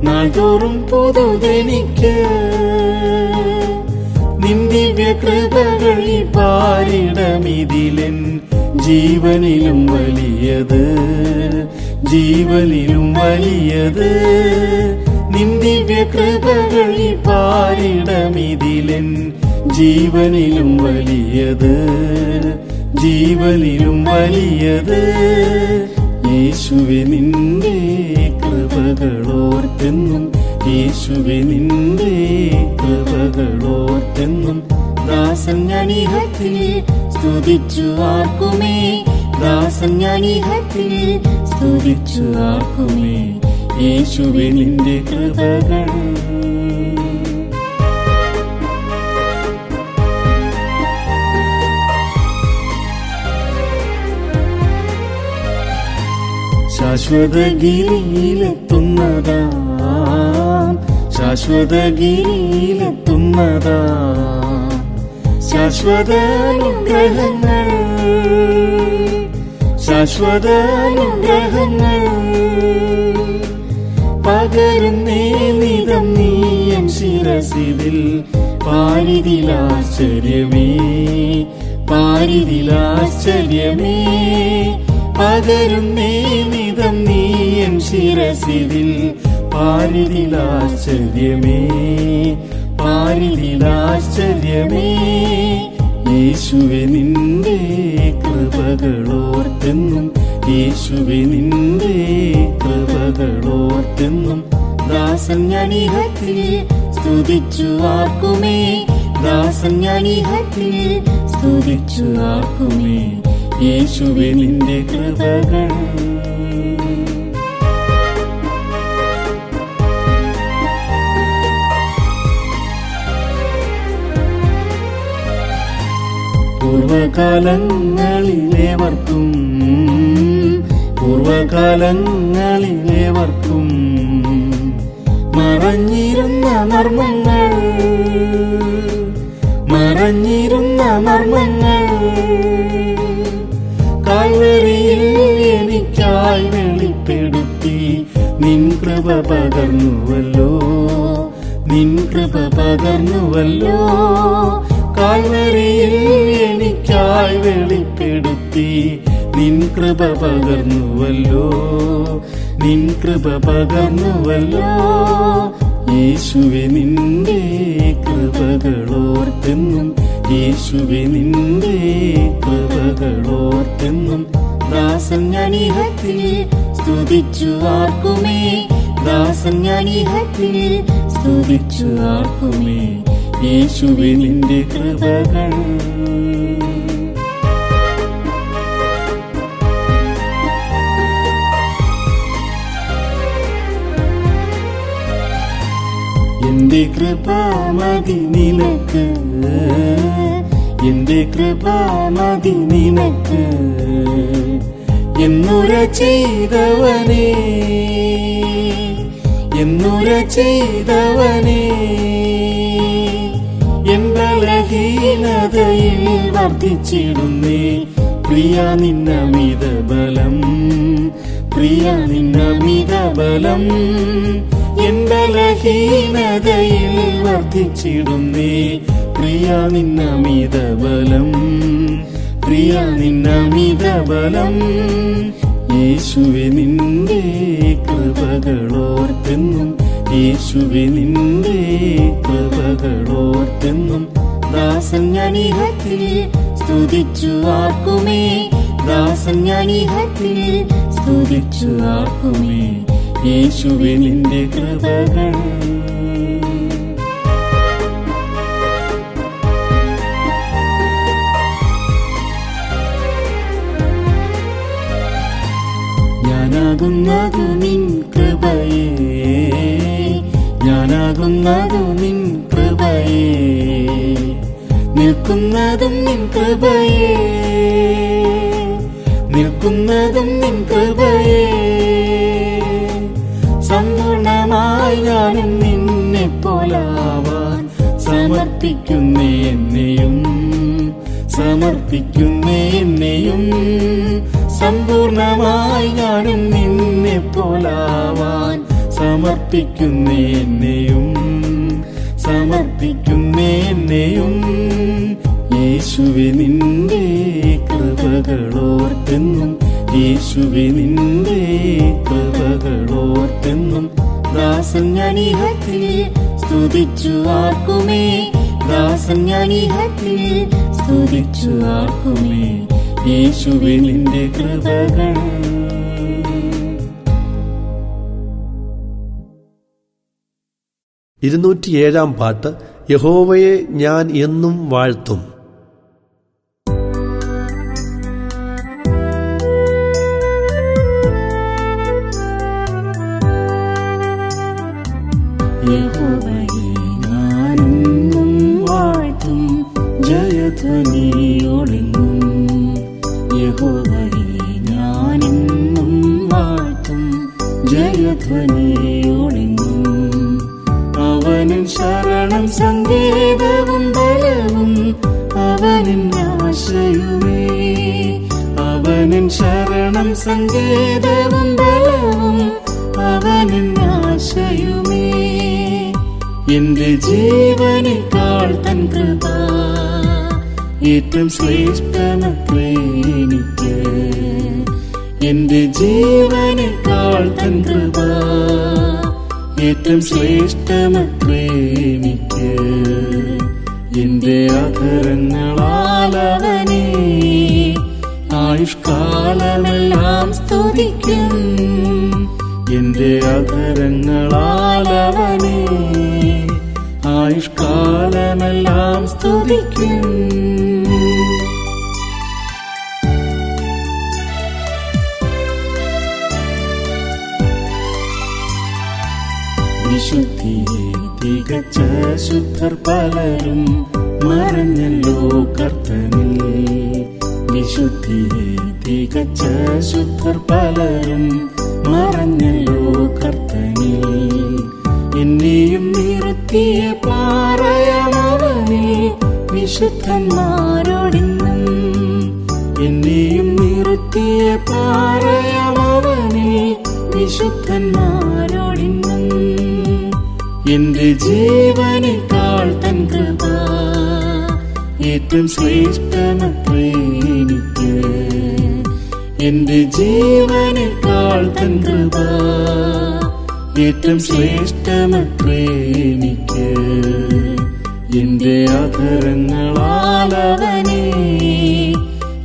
നാൾതോറും പുതുതെനിക്ക്. നിൻ ദിവ്യ കൃപകൾ പാരിടമിതിലെൻ ജീവനിലും വലിയത്. ജീവനിലും വലിയത്. നിൻ ദിവ്യ കൃപകൾ പാരിടമിതിലെൻ ജീവനിലും വലിയത്. ജീവനിലും വലിയത്. യേശുവേ നിന്റെ കൃപകളോർത്തെന്നും. യേശുവേ നിന്റെ കൃപകളോർത്തെന്നും. ദാസൻ ഞാനിഹത്തിൽ സ്തുതിച്ചു ആർക്കുമേ, ദാസൻ ഞാനിഹത്തിൽ സ്തുതിച്ചു ആർക്കുമേ, യേശുവേ നിന്റെ കൃപകൾ. ശാശ്വതഗിരിയിലെത്തുന്നതാ, ശാശ്വതഗിരിയിലെത്തുന്നതാ, ശാശ്വതാനുഗ്രഹങ്ങൾ, ശാശ്വതാനുഗ്രഹങ്ങൾ പകരുന്നേ നിതം നീയൻ ശിരസിതിൽ. പാരിതിലാശ്ചര്യമേ, പാരിതിലാശ്ചര്യമേ പകരുന്നേ നിതം നീയൻ ശിരസിതിൽ. പാരിതിലാശ്ചര്യമേ, പാരിതിലാശ്ചര്യമേ യേശുവേ നിന്റെ കൃപകളോർത്തെന്നും, യേശുവേ നിന്റെ കൃപകളോർത്തെന്നും. ദാസൻ ഞാനിഹത്തിൽ സ്തുതിച്ചു ആർക്കുമേ, ദാസൻ ഞാനിഹത്തിൽ സ്തുതിച്ചു ആർക്കുമേ, യേശുവേ നിന്റെ കൃപകൾ. പൂർവകാലങ്ങളിലേവർക്കും, പൂർവകാലങ്ങളിലേവർക്കും മറഞ്ഞിരുന്ന മർമ്മങ്ങൾ, മറഞ്ഞിരുന്ന മർമ്മങ്ങൾ കാൽവരിയിൽ എനിക്കായി വെളിപ്പെടുത്തി. നിൻ കൃപ പകർന്നുവല്ലോ, നിൻ കൃപ പകർന്നുവല്ലോ, കാൽവരിയിൽ എനിക്കായി വെളിപ്പെടുത്തി. നിൻ കൃപ പകർന്നുവല്ലോ, നിൻ കൃപ പകർന്നുവല്ലോ, യേശുവേ നിന്റെ കൃപകളോർത്തെന്നും, യേശുവേ നിന്റെ കൃപകളോർത്തെന്നും. ദാസൻ ഞാനിഹത്തിൽ സ്തുതിച്ചു ആർക്കുമേ, ദാസൻ ഞാനിഹത്തിൽ സ്തുതിച്ചു ആർക്കുമേ, യേശുവേ നിന്റെ കൃപകൾ. എന്റെ കൃപ മതി നിനക്ക്, എന്റെ കൃപ മതി നിനക്ക് എന്നുര ചെയ്തവനേ, എന്നുര ചെയ്തവനേ. എൻ ബലഹീനതയിൽ വർദ്ധിച്ചിടുന്നേ പ്രിയ നിന്നമിത ബലം, പ്രിയ നിന്നമിത ബലം. എൻ ബലഹീനതയിൽ വർദ്ധിച്ചിടുന്നേ പ്രിയ നിന്നമിത ബലം, പ്രിയ നിന്നമിത ബലം. യേശുവേ നിന്റെ കൃപകളോർത്തെന്നും, യേശുവേ നിന്റെ കൃപകളോർത്തെന്നും. ദാസൻ ഞാനിഹത്തിൽ സ്തുതിച്ചു ആർക്കുമേ, ദാസൻ ഞാനിഹത്തിൽ സ്തുതിച്ചു ആർക്കുമേ, യേശുവേ നിന്റെ കൃപകൾ. ഞാനാകുന്നതു നിൻ കൃപയേ, ഞാനാകുന്നതു നിൻ കൃപയേ, നിൽക്കുന്നതും നിൻ കൃപയേ, നിൽക്കുന്നതും നിൻ കൃപയേ. സമ്പൂർണമായി ഞാനും നിന്നെ പോലാവാൻ സമർപ്പിക്കുന്നേ എന്നെയും, സമർപ്പിക്കുന്നേ എന്നെയും. സമ്പൂർണമായി ഞാനും നിന്നെ പോലാവാൻ സമർപ്പിക്കുന്നേ എന്നെയും, സമർപ്പിക്കുന്നേ എന്നെയും. യേശുവേ നിന്റെ കൃപകളോർത്തെന്നും, യേശുവേ നിന്റെ കൃപകളോർത്തെന്നും. ദാസൻ ഞാനിഹത്തിൽ സ്തുതിച്ചു ആർക്കുമേ, ദാസൻ ഞാനിഹത്തിൽ സ്തുതിച്ചു ആർക്കുമേ, യേശുവേ നിന്റെ കൃപകൾ. 207 പാട്ട് യഹോവയെ ഞാൻ എന്നും വാഴ്ത്തും. യഹോവയെ ഞാനെന്നും വാഴ്ത്തും, ജയധ്വനിയോടെങ്ങും. യഹോവയെ ഞാനെന്നും വാഴ്ത്തും, ജയധ്വനിയോടെങ്ങും. അവനിൻ ശരണം സങ്കേതവും ബലവും, അവനിൻ ആശ്രയവുമേ. അവനിൻ ശരണം സങ്കേതവും ബലവും, അവനിൻ ആശ്രയവുമേ. എന്റെ ജീവനേക്കാൾ തൻ കൃപ ഏറ്റവും ശ്രേഷ്ഠമത്രേ എനിക്ക്. എന്റെ ജീവനേക്കാൾ തൻ കൃപ ഏറ്റവും ശ്രേഷ്ഠമത്രേ എനിക്ക്. എന്റെ അധരങ്ങളാൽ അവനെ ആയുഷ്കാലമെല്ലാം സ്തുതിക്കും. എന്റെ അധരങ്ങളാൽ അവനെ ആയുഷ്കാലമെല്ലാം സ്തുതിക്കും. വിശുദ്ധിയെ തികച്ച ശുദ്ധർ പലരും മറഞ്ഞല്ലോ കർത്തനിൽ. വിശുദ്ധിയെ തികച്ച ശുദ്ധർ പലരും മറഞ്ഞല്ലോ കർത്തനിൽ. എന്നെയും നിർത്തിയ പാറയമവനിൽ വിശുദ്ധന്മാരോടിന്നും. എന്നെയും നിർത്തിയ പാറയമവനിൽ വിശുദ്ധന്മാരോടിന്നും. എന്റെ ജീവനേക്കാൾ തൻ കൃപ ഏറ്റവും ശ്രേഷ്ഠമത്രേ എനിക്ക്. എന്റെ ജീവനേക്കാൾ തൻ കൃപ ഏറ്റവും ശ്രേഷ്ഠമത്രേ എനിക്ക്. എന്റെ അധരങ്ങളാൽ അവനെ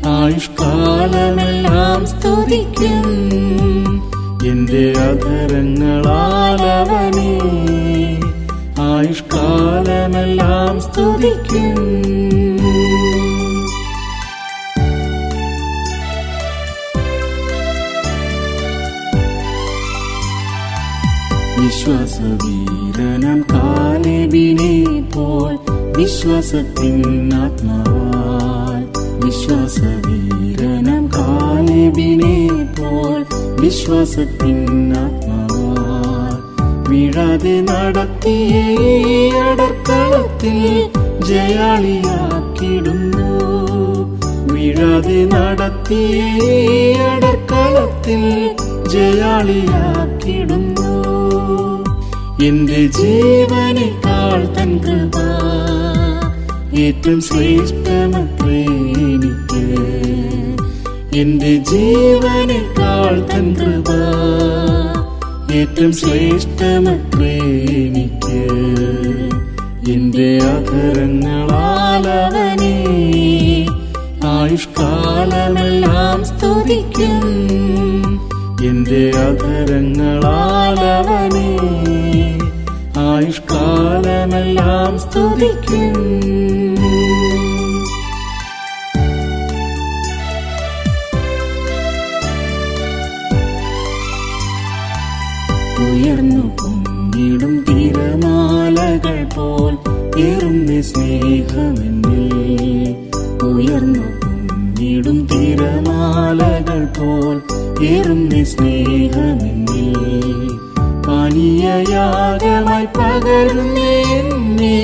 ആയുഷ്കാലമെല്ലാം സ്തുതിക്കും. എന്റെ അധരങ്ങളാൽ അവനെ ആയുഷ്കാലമെല്ലാം സ്തുതിക്കും. വിശ്വാസവീരനം കാലേബിനെ പോൽ വിശ്വാസത്തിൻ ആത്മാവാൽ. വിശ്വാസവീരനം കാലേബിനെ പോൽ വിശ്വാസത്തിൻ ആത്മാവാൽ. വീഴാതെ നടത്തിയ അടർക്കളത്തിൽ ജയാളിയാക്കിടുന്നു. വീഴാതെ നടത്തിയ അടർക്കളത്തിൽ ജയാളിയാക്കിടുന്നു. എന്റെ ജീവനേക്കാൾ തൻ കൃപ ഏറ്റവും ശ്രേഷ്ഠമത്രേ എനിക്ക്. എന്റെ ജീവനേക്കാൾ തൻ കൃപ ഏറ്റവും ശ്രേഷ്ഠമത്രേ എനിക്ക്. എന്റെ അധരങ്ങളാൽ അവനെ ആയുഷ്കാലമെല്ലാം സ്തുതിക്കും. എന്റെ അധരങ്ങളാൽ അവനെ ആയുഷ്കാലമെല്ലാം സ്തുതിക്കും. ഉയർന്നു പൊങ്ങിടും തിരമാലകൾ പോൽ ഏറുന്ന സ്നേഹമെന്നിൽ. ഉയർന്നു പൊങ്ങിടും തിരമാലകൾ പോൽ ഏറുന്ന സ്നേഹമെന്നിൽ. പാനീയയാഗമായി പകരുന്ന എന്നെ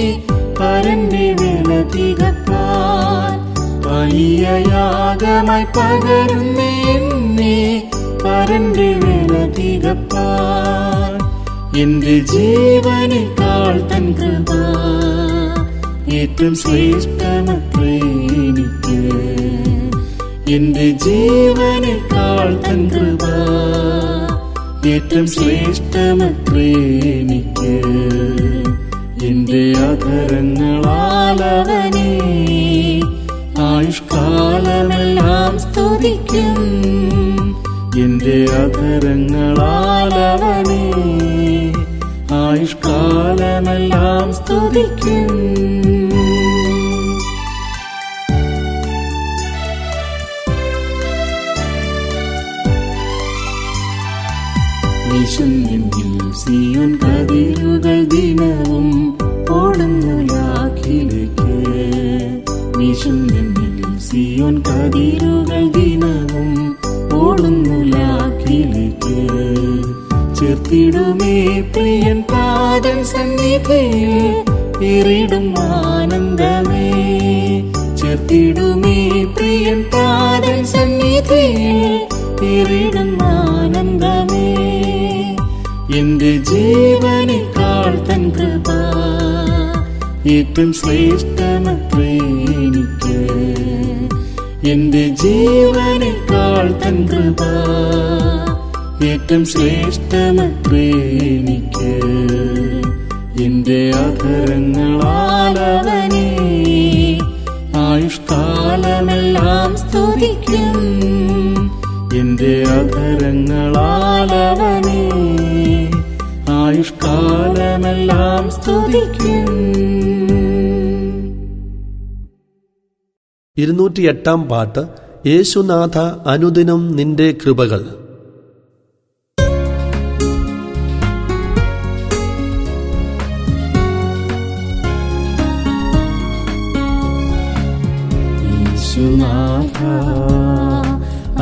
പരന്റെ വേല തികപ്പാൻ. പാനീയയാഗമായി പകരുന്ന എന്നെ പരന്റെ വേല തികപ്പാൻ. എന്റെ ജീവനേക്കാൾ തൻ കൃപ ഏറ്റവും ശ്രേഷ്ഠമത്രേ എനിക്ക്. എന്റെ ജീവനേക്കാൾ തൻ കൃപ ഏറ്റവും ശ്രേഷ്ഠമത്രേ എനിക്ക്. എന്റെ അധരങ്ങളാൽ അവനെ ആയുഷ്കാലമെല്ലാം സ്തുതിക്കും. എന്റെ അധരങ്ങളാൽ അവനെ ആയുഷ്കാലമെല്ലാം സ്തുതിക്കും. വിശുദ്ധനിൽ സിയോൻ കതിരുകൾ ദിനവും ഓടുന്നു ലാഖിലേക്ക്. വിശുദ്ധനിൽ സിയോൻ കതിരുകൾ ദിനവും ഓടുന്നു ലാഖിലേക്ക്. ചേർത്തിടുമേ പ്രിയൻ പാദം സന്നിധിയിൽ ഏറിടും ആനന്ദമേ. ചേർത്തിടുമേ പ്രിയൻ പാദം സന്നിധിയിൽ ഏറിടും ആനന്ദമേ. എന്റെ ജീവനേക്കാൾ തൻ കൃപ ഏറ്റവും ശ്രേഷ്ഠമത്രേ എനിക്ക്. എന്റെ ജീവനേക്കാൾ തൻ കൃപ ഏറ്റവും ശ്രേഷ്ഠമത്രേ എനിക്ക്. എന്റെ അധരങ്ങളാൽ അവനെ ആയുഷ്കാലമെല്ലാം സ്തുതിക്കും. എന്റെ അധരങ്ങളാൽ അവനെ ആയുഷ്കാലമെല്ലാം സ്തുതിക്കും. 208 പാട്ട്. യേശുനാഥ അനുദിനം നിന്റെ കൃപകൾ. യേശുനാഥ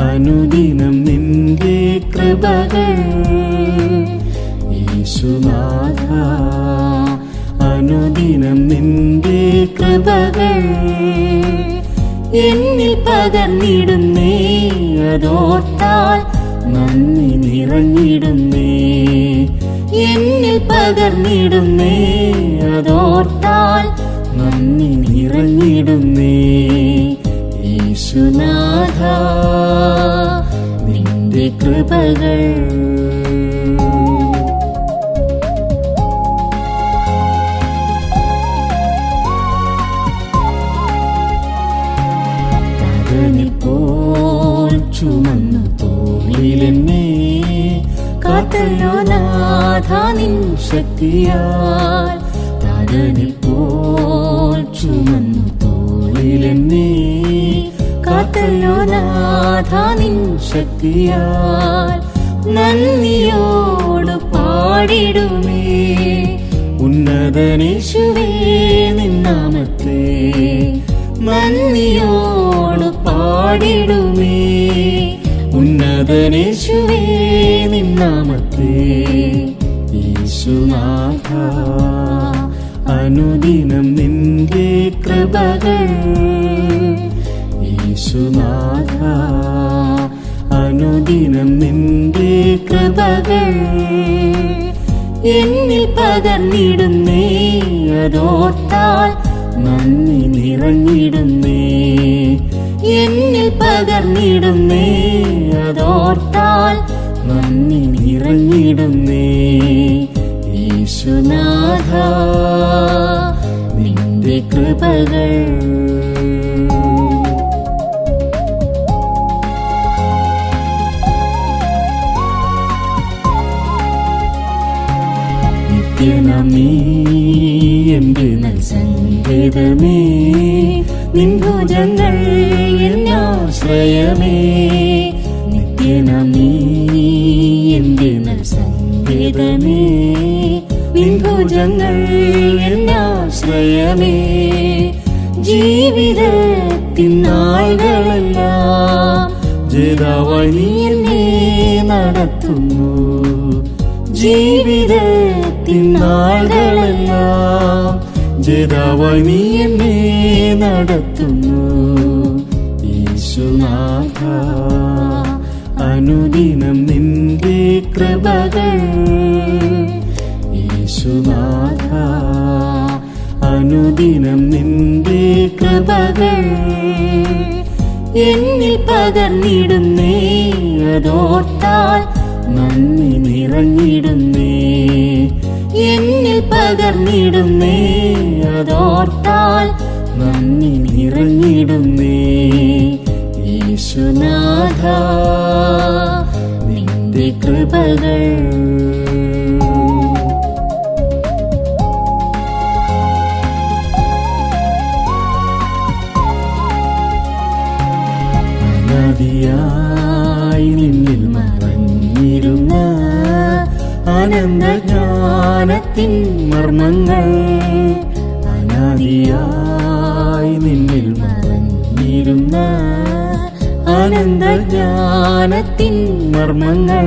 അനുദിനം നിന്റെ കൃപകൾ. യേശുനാഥ അനുദിനം നിന്റെ കൃപകൾ എന്നിൽ പകർന്നിടുന്നേ. അതോർത്താൽ നന്ദി നിറഞ്ഞിടുന്നേ. എന്നിൽ പകർന്നിടുന്നേ. അതോർത്താൽ നന്ദി നിറഞ്ഞിടുന്നേ. യേശുനാഥ നിന്റെ കൃപകൾ. പകനിപ്പോൾ ചുമന്നു തോളിലെന്നെ കാത്തല്ലോ നാഥ നിൻ ശക്തിയാൽ. പകനിപ്പോൾ ചുമന്നു തോളിലെന്നെ കാത്തല്ലോ നാഥ നിൻ ശക്തിയാൽ. നന്ദിയോട് പാടിടുമേ ഉന്നതനേശുവേ നിന്നാമത്തെ. നന്ദിയോട് പാടിടുമേ ഉന്നതനേശുവേ നിന്നാമത്തെ. യേശുനാഥ അനുദിനം നിന്റെ കൃപകൾ. യേശുനാഥ അനുദിനം നിന്റെ കൃപകൾ എന്നിൽ പകർന്നിടുന്നേ. അതോർത്താൽ നന്ദി നിറഞ്ഞിടുന്നേ. എന്നിൽ പകർന്നിടുന്നേ. അതോർത്താൽ നന്ദി നിറഞ്ഞിടുന്നേ. യേശുനാഥ നിന്റെ കൃപകൾ. നിത്യനാം നീ എന്റെ സങ്കേതമേ. നിൻ ഭുജങ്ങൾ എന്നാശ്രയമേ. നിത്യനാം നീ എന്റെ സങ്കേതമേ. നിൻ ഭുജങ്ങൾ എന്നാശ്രയമേ. ജീവിതത്തിൻ നാളുകളെല്ലാം ജേതാവായി നീ എന്നെ നടത്തുന്നു. ജീവിതത്തിൻ നാളുകളെല്ലാം ജേതാവായി നീ എന്നെ നടത്തുന്നു. യേശുനാഥ അനുദിനം നിന്റെ കൃപകൾ. യേശുനാഥ അനുദിനം നിന്റെ കൃപകൾ എന്നിൽ പകർന്നിടുന്നേ. അതോർത്താൽ നന്ദി നിറഞ്ഞിടുന്നേ. എന്നിൽ പകർന്നിടുന്നേ. അതോർത്താൽ നന്ദി നിറഞ്ഞിടുന്നേ. യേശുനാഥ നിന്റെ കൃപകൾ. ജ്ഞാനത്തിൻ മർമ്മങ്ങൾ അനാദിയായി നിന്നിൽ മറഞ്ഞിരുന്ന അനന്തജ്ഞാനത്തിൻ മർമ്മങ്ങൾ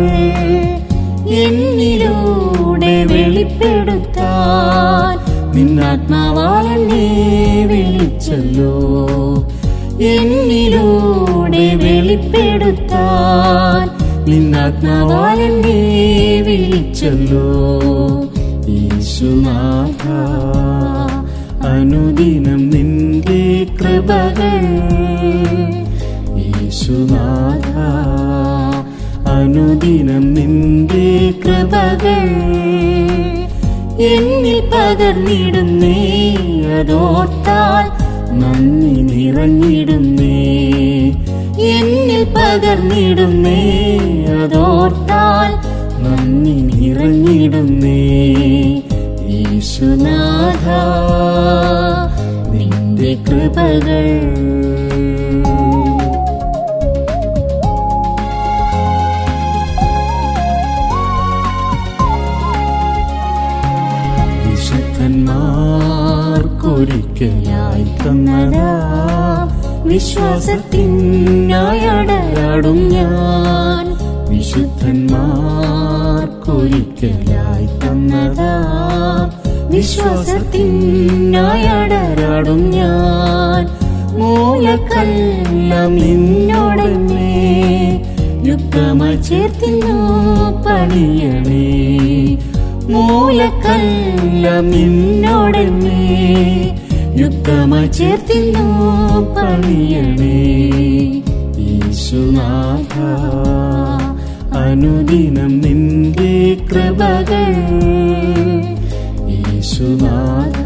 എന്നിലൂടെ വെളിപ്പെടുത്താൻ നിന്നാത്മാവാൽ എന്നെ വിളിച്ചല്ലോ. എന്നിലൂടെ വെളിപ്പെടുത്താൻ നിന്നാത്മാവാൽ എന്നെ വിളിച്ചല്ലോ. യേശുനാഥ അനുദിനം നിന്റെ കൃപകൾ, യേശുനാഥ അനുദിനം നിന്റെ കൃപകൾ എന്നിൽ പകർന്നിടുന്നേ. അതോർത്താൽ നന്ദി നിറഞ്ഞിടുന്നേ. എന്നിൽ പകർന്നിടുന്നേ. അതോർത്താൽ നന്ദി നിറഞ്ഞിടുന്നേ. യേശുനാഥ നിന്റെ കൃപകൾ. വിശുദ്ധന്മാർക്കൊരിക്കലായി തന്നതാ വിശ്വാസത്തിനായി അടരാടും ഞാൻ. വിശുദ്ധന്മാർക്കൊരിക്കലായി തന്നതാ വിശ്വാസത്തിനായി അടരാടും ഞാൻ. മൂലക്കെല്ലാം നിന്നോടന്നെ യുക്തമായി ചേർത്തിന്നു പണിയണേ. മൂലക്കെല്ലാം നിന്നോടന്നെ യുക്തമായി ചേർത്തിന്നു പണിയണേ. യേശുനാഥ അനുദിനം നിന്റെ കൃപകൾ, യേശുനാഥ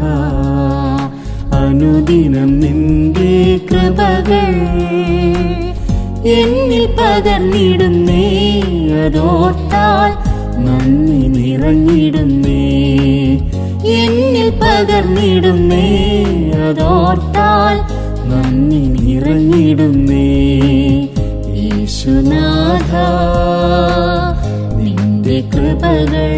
അനുദിനം നിന്റെ കൃപകൾ എന്നിൽ പകർന്നിടുന്നേ. അതോർത്താൽ നന്ദി നിറഞ്ഞിടുന്നേ. എന്നിൽ പകർന്നിടുന്നേ. അതോർത്താൽ നന്ദി നിറഞ്ഞിടുന്നേ. യേശുനാഥ നിന്റെ കൃപകൾ.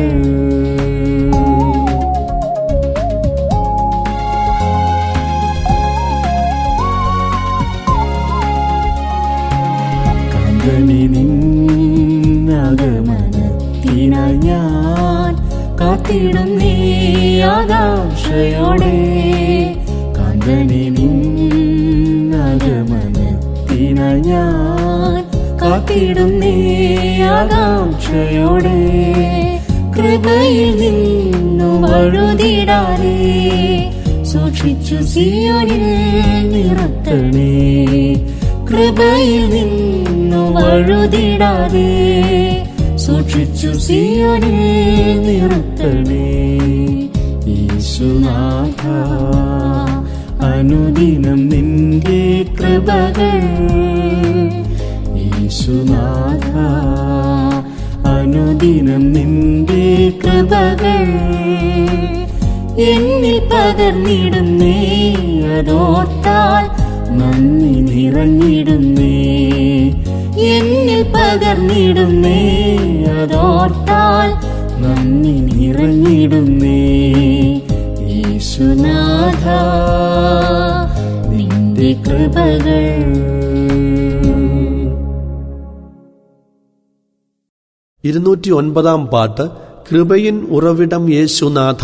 കാന്തനെ നിന്നഗമനത്തിനായി ഞാൻ കാത്തിടുന്നേ ആകാംക്ഷയോടെ. കാന്തനെ നിന്നഗമനത്തിനായി ഞാൻ കാത്തിടുന്നേ ആകാംക്ഷയോടെ. കൃപയിൽ നിന്നു വഴുതിടാതെ സൂക്ഷിച്ചു സിയോനിൽ നിർത്തണേ. കൃപയിൽ നിന്നു വഴുതിടാതെ സൂക്ഷിച്ചു സിയോനിൽ നിർത്തണേ. യേശുനാഥ അനുദിനം നിന്റെ കൃപകൾ, യേശുനാഥ അനുദിനം നിന്റെ കൃപകൾ എന്നിൽ പകർന്നിടുന്നേ. അതോർത്താൽ നന്ദി നിറഞ്ഞിടുന്നേ. എന്നിൽ പകർന്നിടുന്നേ. അതോർത്താൽ നന്ദി നിറഞ്ഞിടുന്നേ. യേശുനാഥ നിന്റെ കൃപകൾ. 209 പാട്ട്. കൃപയിൻ ഉറവിടം യേശുനാഥ.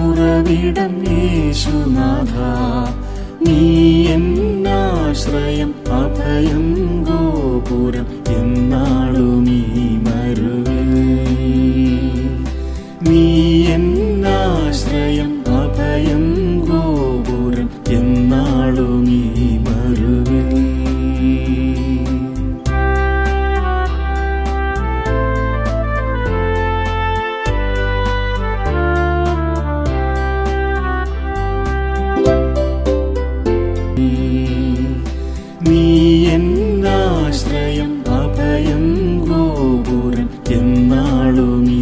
ഉറവിടം യേശുനാഥ നീ എന്നാശ്രയം അഭയം ഗോപുരം എന്നാളും ഈ മരുവിൽ. നീ എന്നാശ്രയം അഭയം ഗോപുരം എന്നാളും ഈ മരുവിൽ. നീ എന്നാശ്രയം അഭയം ഗോപുരം എന്നാളും ഈ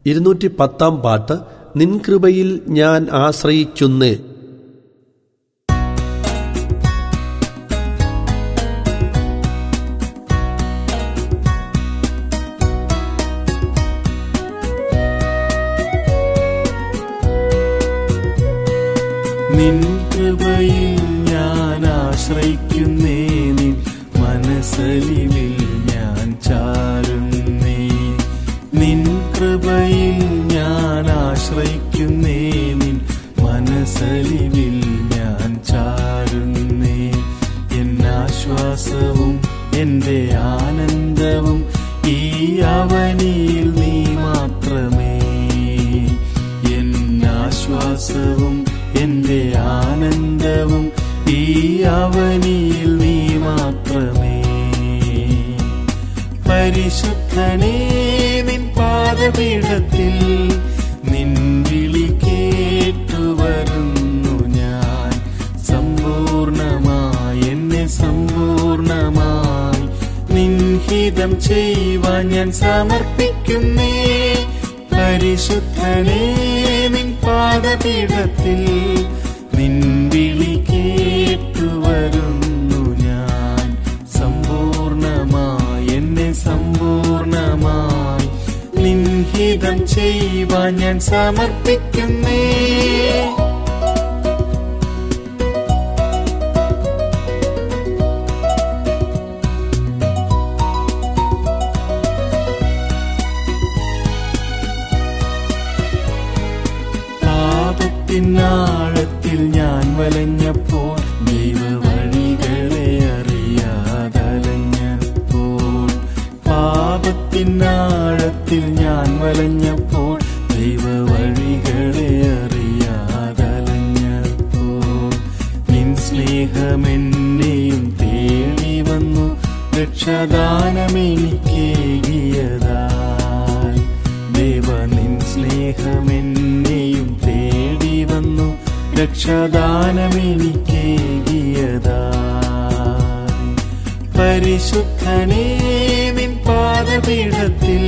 210 പാട്ട്. നിൻ കൃപയിൽ ഞാൻ ആശ്രയിച്ചുന്നേ. നിൻ കൃപയിൽ ഞാൻ ആശ്രയിക്കുന്നേ, നിൻ മനസ്സലിവിൽ ഞാൻ ചാരുന്നേ. നിൻ കൃപയിൽ ഞാൻ ആശ്രയിക്കുന്നേ, നിൻ മനസ്സലിവിൽ ഞാൻ ചാരുന്നേ. എന്നാശ്വാസവും എൻ്റെ ആനന്ദവും ഈ അവനിയിൽ നീ മാത്രമേ. എന്നാശ്വാസവും എൻ്റെ ആനന്ദവും ഈ അവനിയിൽ നീ മാത്രമേ. പരിശുദ്ധനേ, നിൻ പാദപീഠത്തിൽ നിൻ വിളി കേട്ടുവരുന്നു ഞാൻ. സമ്പൂർണമായി എന്നെ സമ്പൂർണമായി നിൻ ഹിതം ചെയ്യുവാൻ ഞാൻ സമർപ്പിക്കുന്നേ. പരിശുദ്ധനേ, നിൻ പാദപീഠത്തിൽ നിൻ വിളി കേട്ടുവരുന്നു ഞാൻ. സമ്പൂർണമായി എന്നെ സമ്പൂർണമായി നിൻ ഹിതം ചെയ്യുവാൻ ഞാൻ സമർപ്പിക്കുന്നേ. ആഴത്തിൽ ഞാൻ വലഞ്ഞപ്പോൾ, ദൈവവഴികളെ അറിയാതലഞ്ഞപ്പോൾ. പാപത്തിനാഴത്തിൽ ഞാൻ വലഞ്ഞപ്പോൾ, ദൈവവഴികളെ അറിയാതലഞ്ഞപ്പോൾ. നിൻ സ്നേഹമെന്നെയും തേടി വന്നു, രക്ഷാദാനമെനിക്കേകിയതായി. ദേവ, നിൻ സ്നേഹമെന്നെയും തേടി വന്നു, രക്ഷാദാനമെനിക്കേകിയതായി. പരിശുദ്ധനേ, നിൻ പാദപീഠത്തിൽ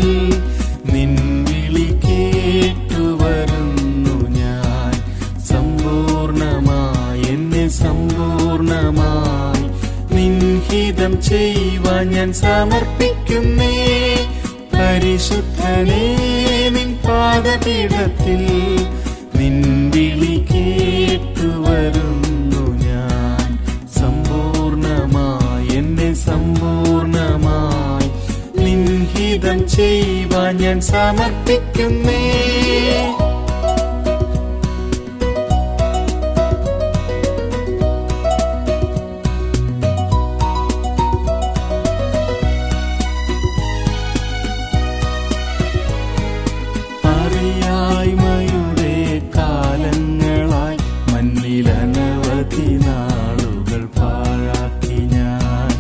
നിൻ വിളി കേട്ടുവരുന്നു ഞാൻ. സമ്പൂർണമായി എന്നെ സമ്പൂർണമായി നിൻ ഹിതം ചെയ്യുവാൻ ഞാൻ സമർപ്പിക്കുന്നേ. പരിശുദ്ധനേ, നിൻ പാദപീഠത്തിൽ നിൻ വിളി കേട്ടുവരുന്നു ഞാൻ. സമ്പൂർണമായി എന്നെ സമ്പൂർണമായി നിൻ ഹിതം ചെയ്യുവാൻ ഞാൻ സമർപ്പിക്കുന്നേ. അറിയായ്മയുടെ കാലങ്ങളായി മണ്ണിലനവധി നാളുകൾ പാഴാക്കി ഞാൻ.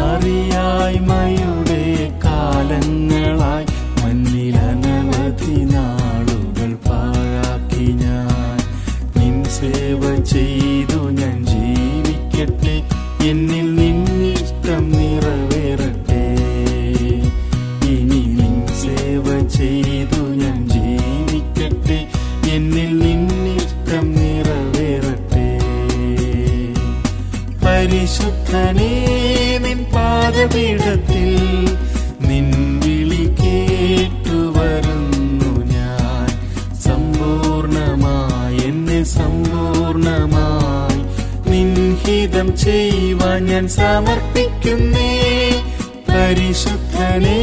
അറിയായ്മയുടെ കാലങ്ങളായി മണ്ണിലനവധി നാളുകൾ പാഴാക്കി ഞാൻ. നിൻ സേവ ചെയ്തു ഞാൻ ജീവിക്കട്ടെ, എന്നിൽ നിന്നിഷ്ടം നിറവേറട്ടെ. ഇനി നിൻ സേവ ചെയ്തു ഞാൻ ജീവിക്കട്ടെ, എന്നിൽ നിന്നിഷ്ടം നിറവേറട്ടെ. പരിശുദ്ധനേ, നിൻ പാദപീഠത്തിൽ നിൻ വിളി കേട്ടുവരുന്നു ഞാൻ. സമ്പൂർണമായി എന്നെ സമ്പൂർണമായി നിൻ ഹിതം ചെയ്യുവാൻ ഞാൻ സമർപ്പിക്കുന്നേ. പരിശുദ്ധനേ,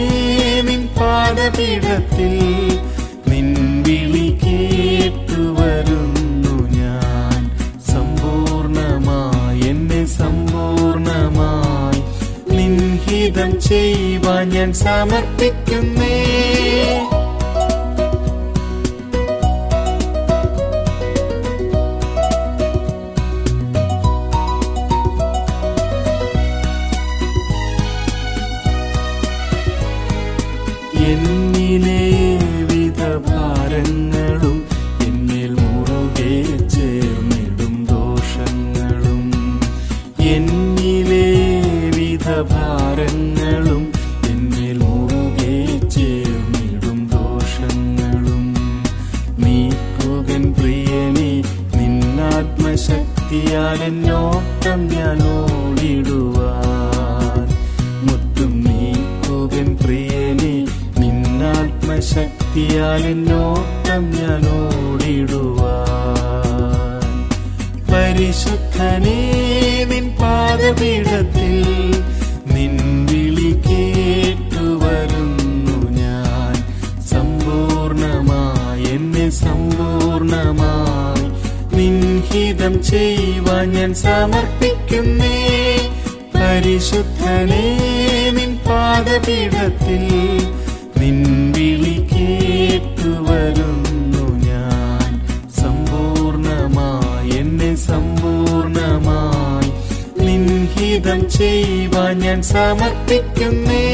നിൻ പാദപീഠത്തിൽ നിൻ വിളി കേട്ടുവരുന്നു ഞാൻ. സമ്പൂർണമായി എന്നെ സമ്പൂർണമായി നിൻ ഹിതം ചെയ്യുവാൻ ഞാൻ സമർപ്പിക്കുന്നേ. എന്നിലെ വിധഭാരങ്ങളും എന്നിൽ മുറുകെ ചേർന്നിടും ദോഷങ്ങളും. എന്നിലെ വിധഭാരങ്ങളും എന്നിൽ മുറുകെ ചേർന്നിടും ആത്മശക്തിയാൽ എന്നോട്ടം ഞാൻ ഓടിടുവാൻ. മുറ്റും നീക്കുകൻ പ്രിയനെ, നിന്നാത്മശക്തിയാൽ എന്നോട്ടം ഞാൻ ഓടിടുവാൻ. പരിശുദ്ധനേ, നിൻ പാദപീഠത്തിൽ നിൻ വിളി കേട്ടുവരുന്നു ഞാൻ. സമ്പൂർണമായി എന്നെ സമ്പൂർണമായി നിൻഹിതം ചെയ്യുവാൻ ഞാൻ സമർപ്പിക്കുന്നേ. പരിശുദ്ധനേ, നിൻ പാദപീഠത്തിൽ നിൻ വിളി കേട്ടുവരുന്നു ഞാൻ. സമ്പൂർണമായി എന്നെ സമ്പൂർണമായി നിൻഹിതം ചെയ്യുവാൻ ഞാൻ സമർപ്പിക്കുന്നേ.